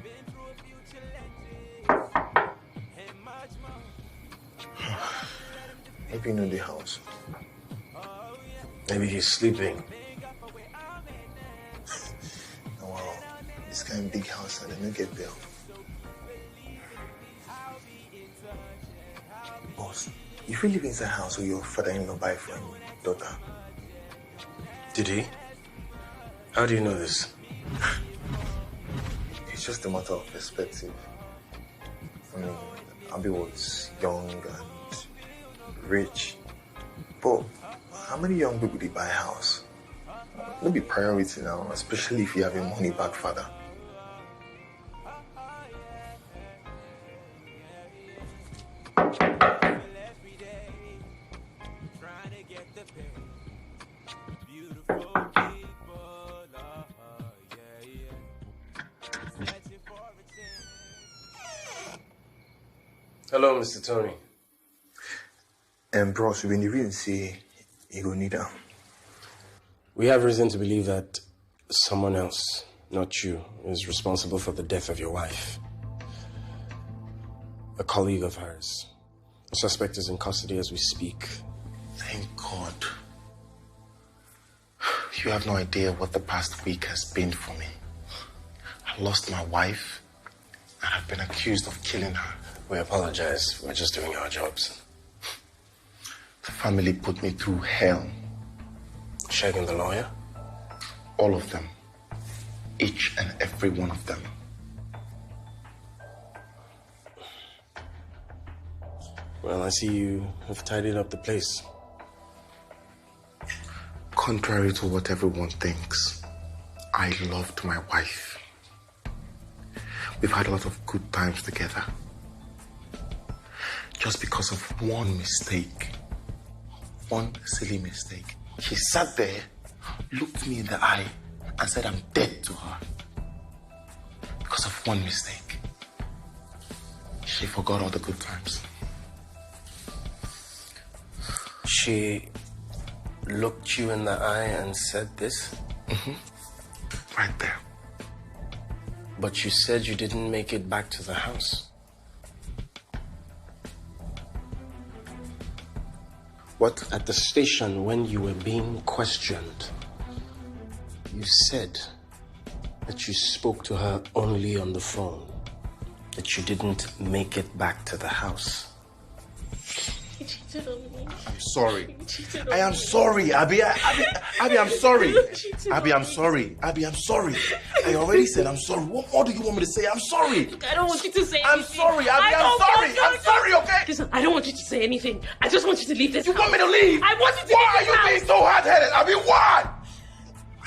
been through a few challenges, and much more. Maybe you know the house. Maybe he's sleeping. Oh, wow. This kind of big house and they don't get bail. Boss, if you live inside house or your father-in-law buy for your daughter. Did he? How do you know this? It's just a matter of perspective. I mean, Abby was young and rich, but how many young people did buy a house? It'll be priority now, especially if you have a money back father. Hello, Mr. Tony. Bros, when you really see you go need her. We have reason to believe that someone else, not you, is responsible for the death of your wife. A colleague of hers. The suspect is in custody as we speak. Thank God. You have no idea what the past week has been for me. I lost my wife and I've been accused of killing her. We apologize. We're just doing our jobs. The family put me through hell. Shagging the lawyer? All of them. Each and every one of them. Well, I see you have tidied up the place. Contrary to what everyone thinks, I loved my wife. We've had a lot of good times together. Just because of one mistake, one silly mistake. She sat there, looked me in the eye, and said I'm dead to her. Because of one mistake. She forgot all the good times. She looked you in the eye and said this? Mm-hmm. Right there. But you said you didn't make it back to the house. What? At the station, when you were being questioned, you said that you spoke to her only on the phone, that you didn't make it back to the house. He cheated on me. I'm sorry. He cheated on I am me. sorry, Abby. Abby, I'm sorry. Abby, I'm sorry. Abby, I'm sorry. I already said I'm sorry. What more do you want me to say? I'm sorry. Look, I don't want you to say I'm anything. sorry, Abby. I'm sorry. I'm sorry, okay? Listen, I don't want you to say anything. I just want you to leave this You house. want me to leave? I want you to leave Why this are you house. being so hard-headed? Abby, why?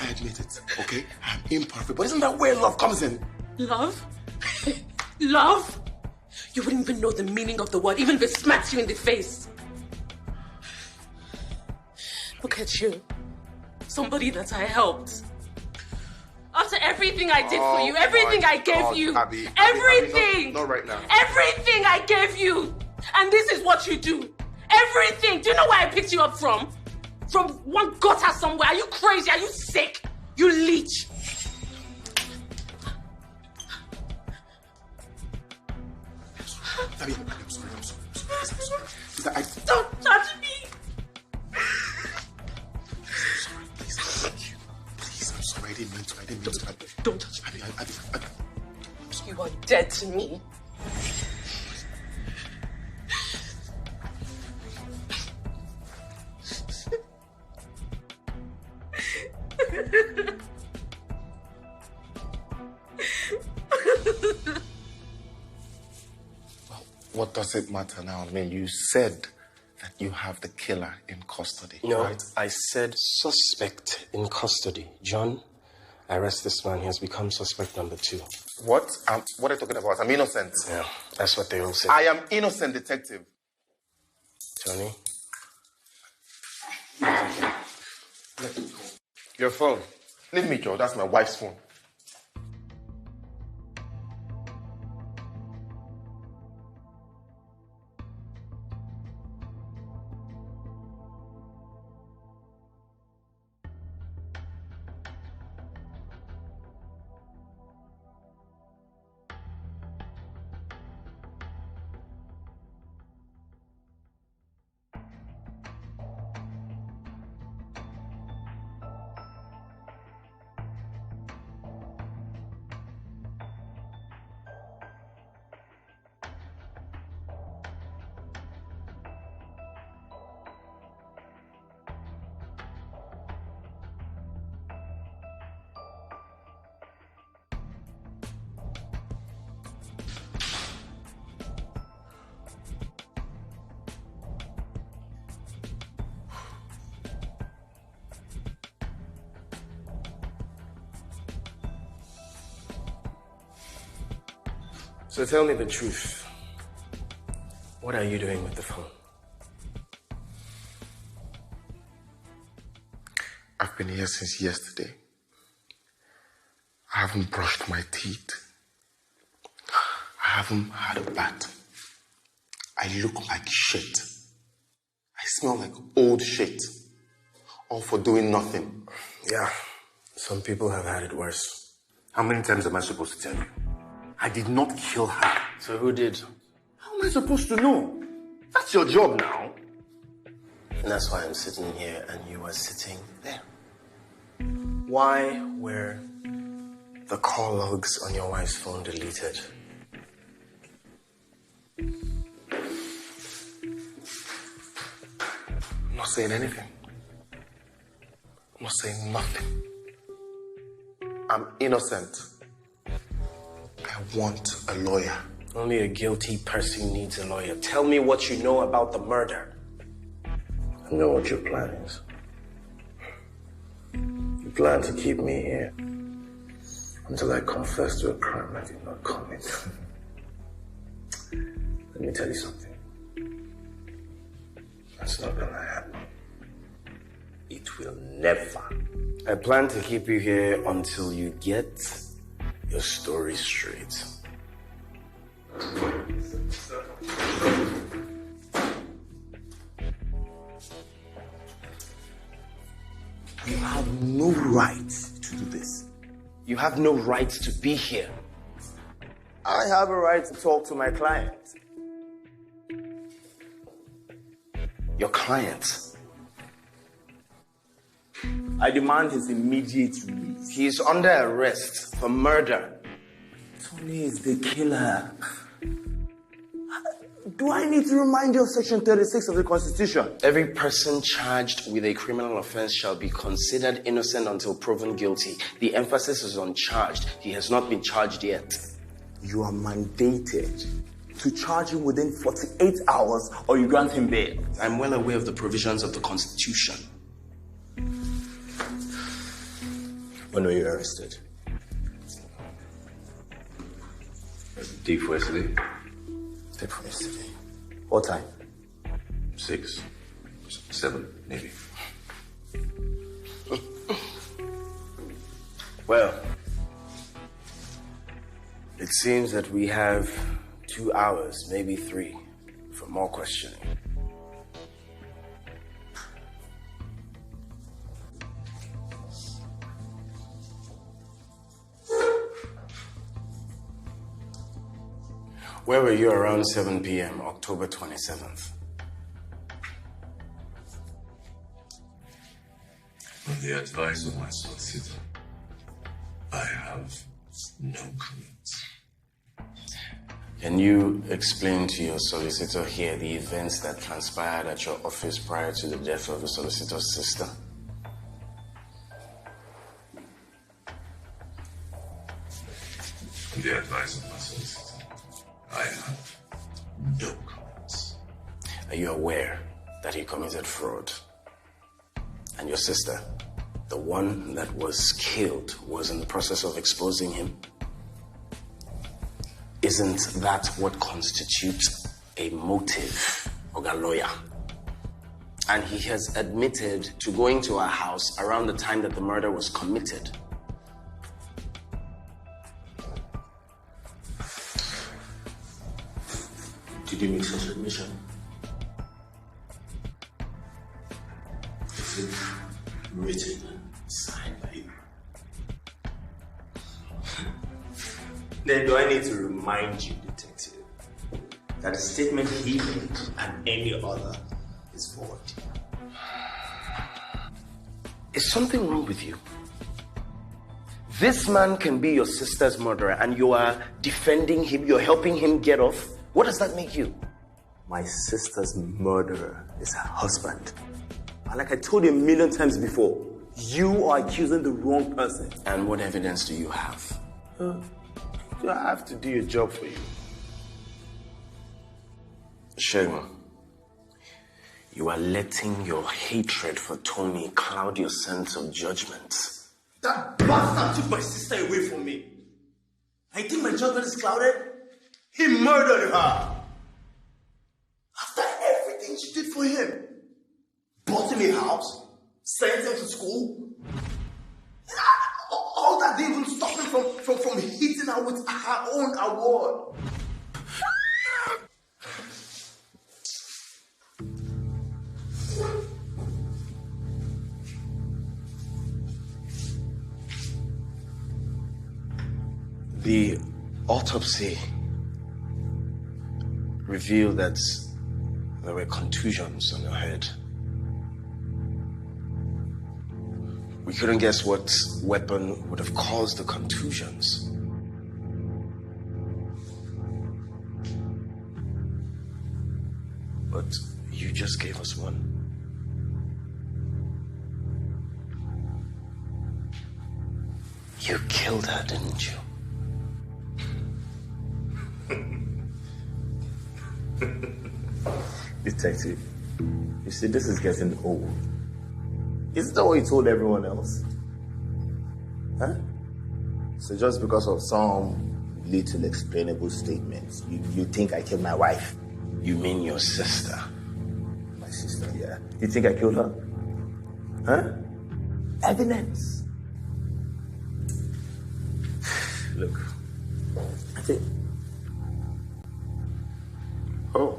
I admit it, okay? I'm imperfect, but isn't that where love comes in? Love? Love? You wouldn't even know the meaning of the word, even if it smacks you in the face. Look at you. Somebody that I helped. After everything I did for you, everything I gave you, Abby, everything. not right now. Everything I gave you. And this is what you do. Everything. Do you know where I picked you up from? From one gutter somewhere. Are you crazy? Are you sick? You leech. Abby, I'm sorry. Don't touch me. Please, I'm sorry. I didn't mean to. Don't touch me. Abby. You are dead to me. What does it matter now? I mean, you said that you have the killer in custody, No, right? I said suspect in custody. John, arrest this man. He has become suspect number 2. What? What are you talking about? I'm innocent. Yeah, that's what they all say. I am innocent, detective. Johnny? Let me go. Your phone. Leave me, Joe. That's my wife's phone. So tell me the truth. What are you doing with the phone? I've been here since yesterday. I haven't brushed my teeth. I haven't had a bath. I look like shit. I smell like old shit. All for doing nothing. Yeah, some people have had it worse. How many times am I supposed to tell you? I did not kill her. So who did? How am I supposed to know? That's your job now. And that's why I'm sitting here and you are sitting there. Why were the call logs on your wife's phone deleted? I'm not saying anything. I'm not saying nothing. I'm innocent. I want a lawyer. Only a guilty person needs a lawyer. Tell me what you know about the murder. I know what your plan is. You plan to keep me here until I confess to a crime I did not commit. Let me tell you something. That's not gonna happen. It will never. I plan to keep you here until you get your story straight. You have no right to do this. You have no right to be here. I have a right to talk to my client. Your client? I demand his immediate release. He is under arrest for murder. Tony is the killer. Do I need to remind you of Section 36 of the Constitution? Every person charged with a criminal offense shall be considered innocent until proven guilty. The emphasis is on charged. He has not been charged yet. You are mandated to charge him within 48 hours or you grant him bail. I'm well aware of the provisions of the Constitution. When were you arrested? Day for yesterday. Day for yesterday. What time? 6, 7, maybe. Well, it seems that we have 2 hours, maybe 3, for more questioning. Where were you around 7 p.m., October 27th? On the advice of my solicitor, I have no comments. Can you explain to your solicitor here the events that transpired at your office prior to the death of the solicitor's sister? On the advice of my solicitor, I have no comments. Are you aware that he committed fraud? And your sister, the one that was killed, was in the process of exposing him? Isn't that what constitutes a motive, Oga Lawyer? And he has admitted to going to our house around the time that the murder was committed. Did you make such admission? Is it written and signed by you? Then do I need to remind you, detective, that the statement he made and any other is void? Is something wrong with you? This man can be your sister's murderer and you are defending him, you're helping him get off. What does that make you? My sister's murderer is her husband. And like I told you a million times before, you are accusing the wrong person. And what evidence do you have? Do I have to do a job for you? Shegun, you are letting your hatred for Tony cloud your sense of judgment. That bastard took my sister away from me. I think my judgment is clouded. He murdered her. After everything she did for him. Bought him a house. Sent him to school. All that didn't even stop him from hitting her with her own award. The autopsy revealed that there were contusions on your head. We couldn't guess what weapon would have caused the contusions. But you just gave us one. You killed her, didn't you? Detective, you see, this is getting old. Isn't that what you told everyone else? Huh? So just because of some little explainable statements, you think I killed my wife? You mean your sister? My sister, yeah. You think I killed her? Huh? Evidence. Look. That's it. Oh.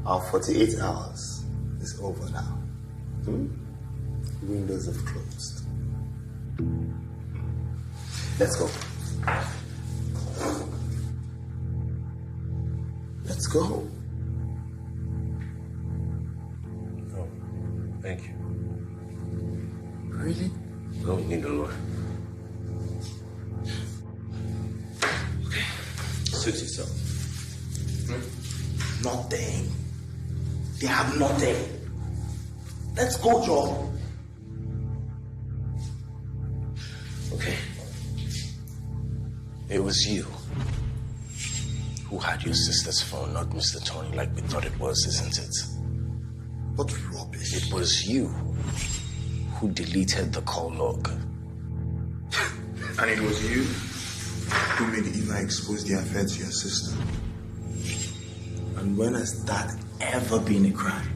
Our 48 hours is over now. Windows have closed. Let's go. Let's go. Oh, thank you. Really? No, you need a lawyer. Okay. Suit yourself. Nothing. They have nothing. Let's go, Joe. Okay. It was you who had your sister's phone, not Mr. Tony, like we thought it was, isn't it? What rubbish. It was you who deleted the call log. And it was you who made Eva expose the affair to your sister. And when has that ever been a crime?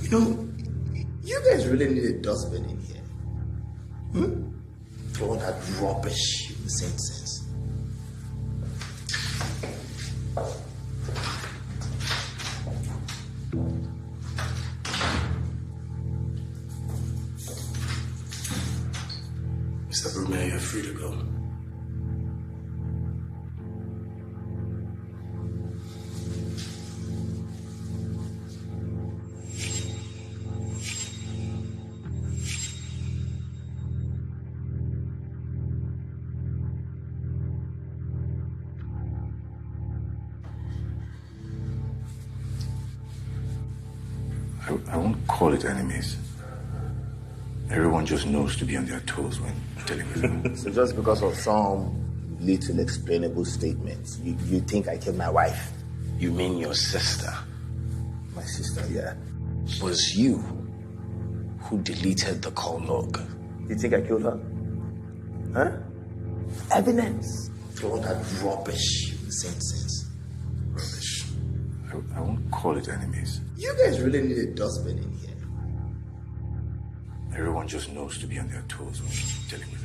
You know, you guys really need a dustbin in here. Throw that rubbish in the same sense. Mr. Brunei, you're free to go. I won't call it enemies. Everyone just knows to be on their toes when dealing with them. So just because of some little explainable statements, you think I killed my wife? You mean your sister? My sister, yeah. It was you who deleted the call log. You think I killed her? Huh? Evidence. Throw that rubbish in the same sense. Rubbish. I won't call it enemies. You guys really need a dustbin in here. Everyone just knows to be on their toes when dealing with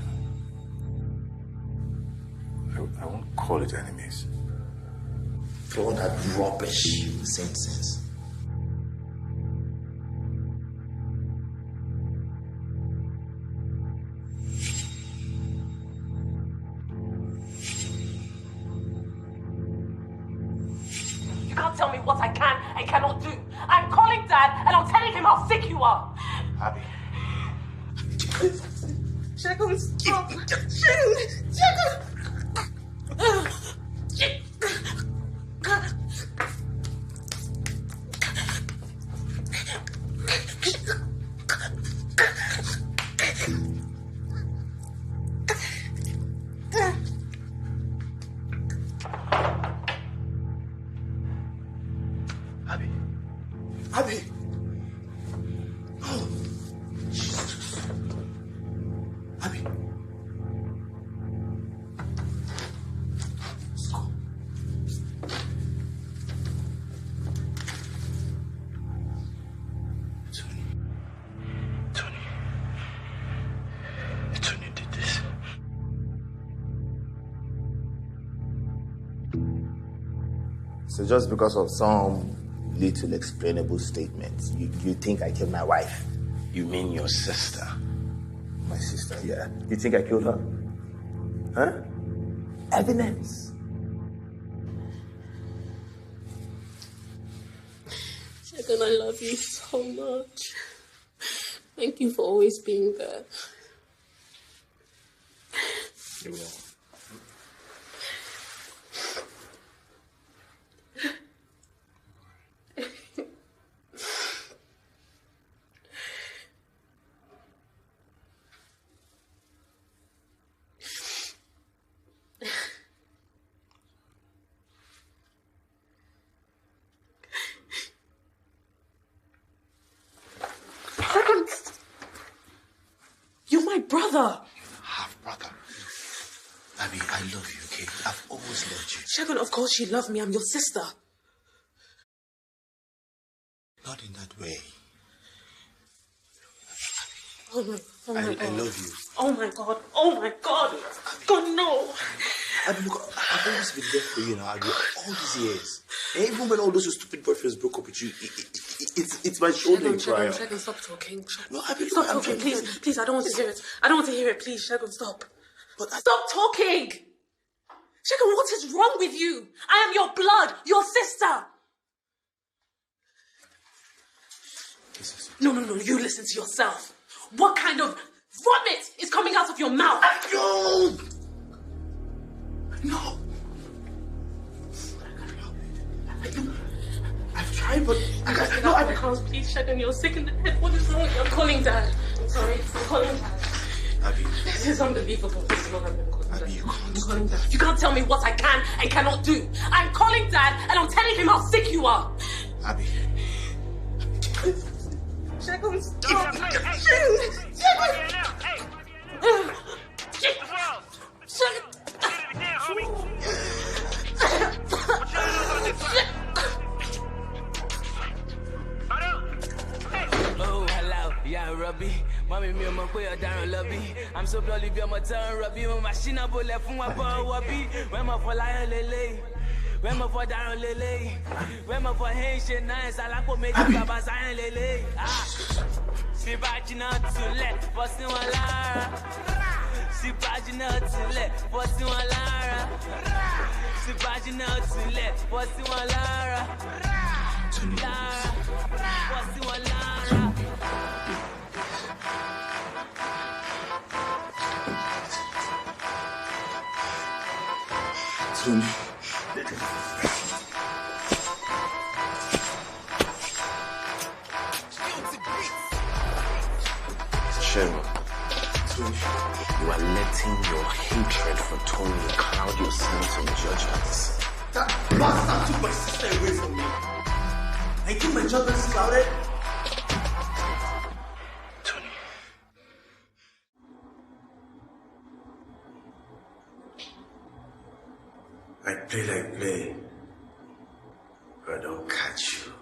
them. I won't call it enemies. Throw that rubbish in the same sense. You can't tell me what I can and cannot do. I'm calling Dad and I'm telling him how sick you are. Abby. Shagun, stop. Abby. Abby. Oh, Jesus. Abby. Let's go. Tony did this. So just because of some little explainable statements, you think I killed my wife? You mean your sister? My sister, yeah. You think I killed her? Huh? Evidence. Shagun, I love you so much. Thank you for always being there. You're welcome. You're my brother. Half brother. Abby, I love you, okay? I've always loved you. Shagun, of course you love me. I'm your sister. Not in that way. Oh my God. I love you. Oh my God. Oh my God. God, no. Abby, look, I've always been there for you now, Abby, all these years. And even when all those stupid boyfriends broke up with you, it's my shoulder in trial. Shagun, stop talking. No, Abby, Stop talking, please. Please, I don't want to hear it. I don't want to hear it. Please, Shagun, stop. Stop talking! Shagun, what is wrong with you? I am your blood, your sister. No, you listen to yourself. What kind of vomit is coming out of your mouth? No. I've tried, but I can't. No, I can't. Please, Shagun, you're sick in the head. What is wrong with you? I'm calling Dad. I'm sorry. I'm calling Dad. Abby. This is unbelievable. This is not happening. Abby, you can't. I'm calling Dad. You can't tell me what I can and cannot do. I'm calling Dad and I'm telling him how sick you are. Abby. Shagun, stop. Oh, hello, yeah, Robbie. Mommy, me, my boy, down lobby. I'm so bloody, be on my turn, Robbie. My machine, I bullet from my boy, Wobby. When my for lion, lele. When my for down, lele. When my for Haitian, nice, I like what make you grab a sign, lele. See, backing out to let, busting one lara. See, backing out to let, busting one lara. See, backing out to let, busting one lara. Lara, busting one lara. Tony. Cheryl, you are letting your hatred for Tony cloud your sense of judgments. That bastard took my sister away from me. I think my judgment is clouded. Tony. I play, but I don't catch you.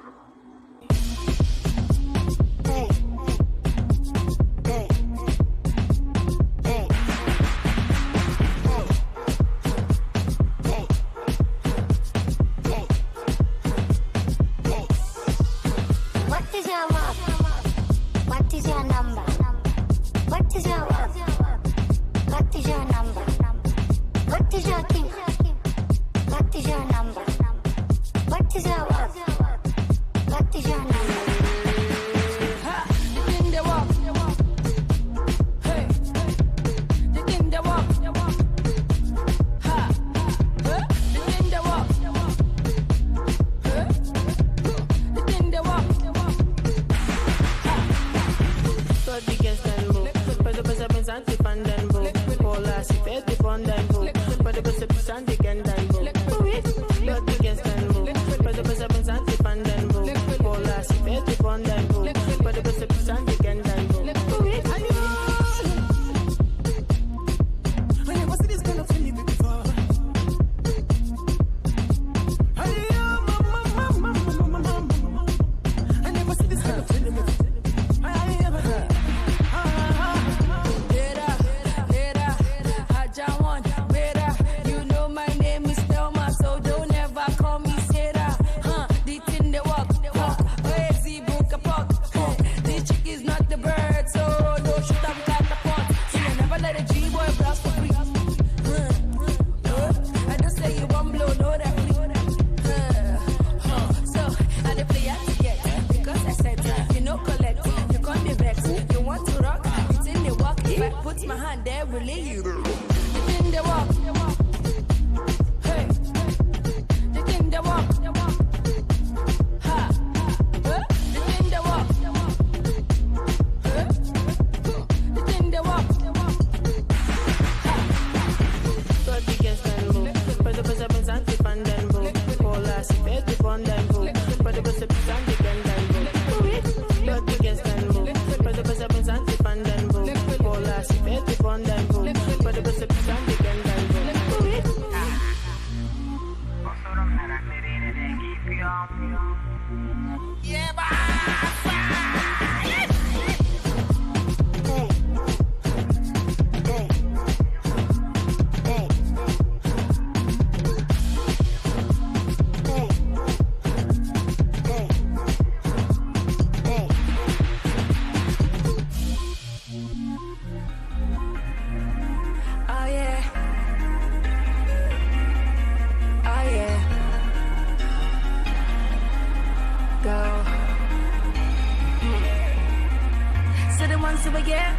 once we were here,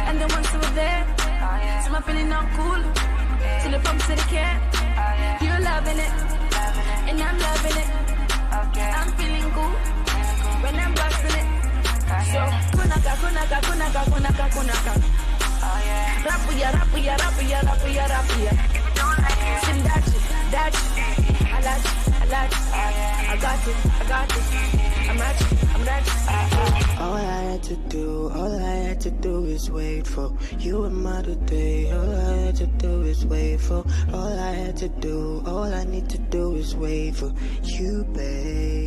and then once we were there. So I'm feeling all cool, till the pumps to the care. You're loving it, and I'm loving it. I'm feeling cool when I'm busting it. So kunaka. Rapuya. Sing that shit. I like it. I got it. I'm at you. All I had to do is wait for you and my today. All I had to do is wait for. All I need to do is wait for you, babe.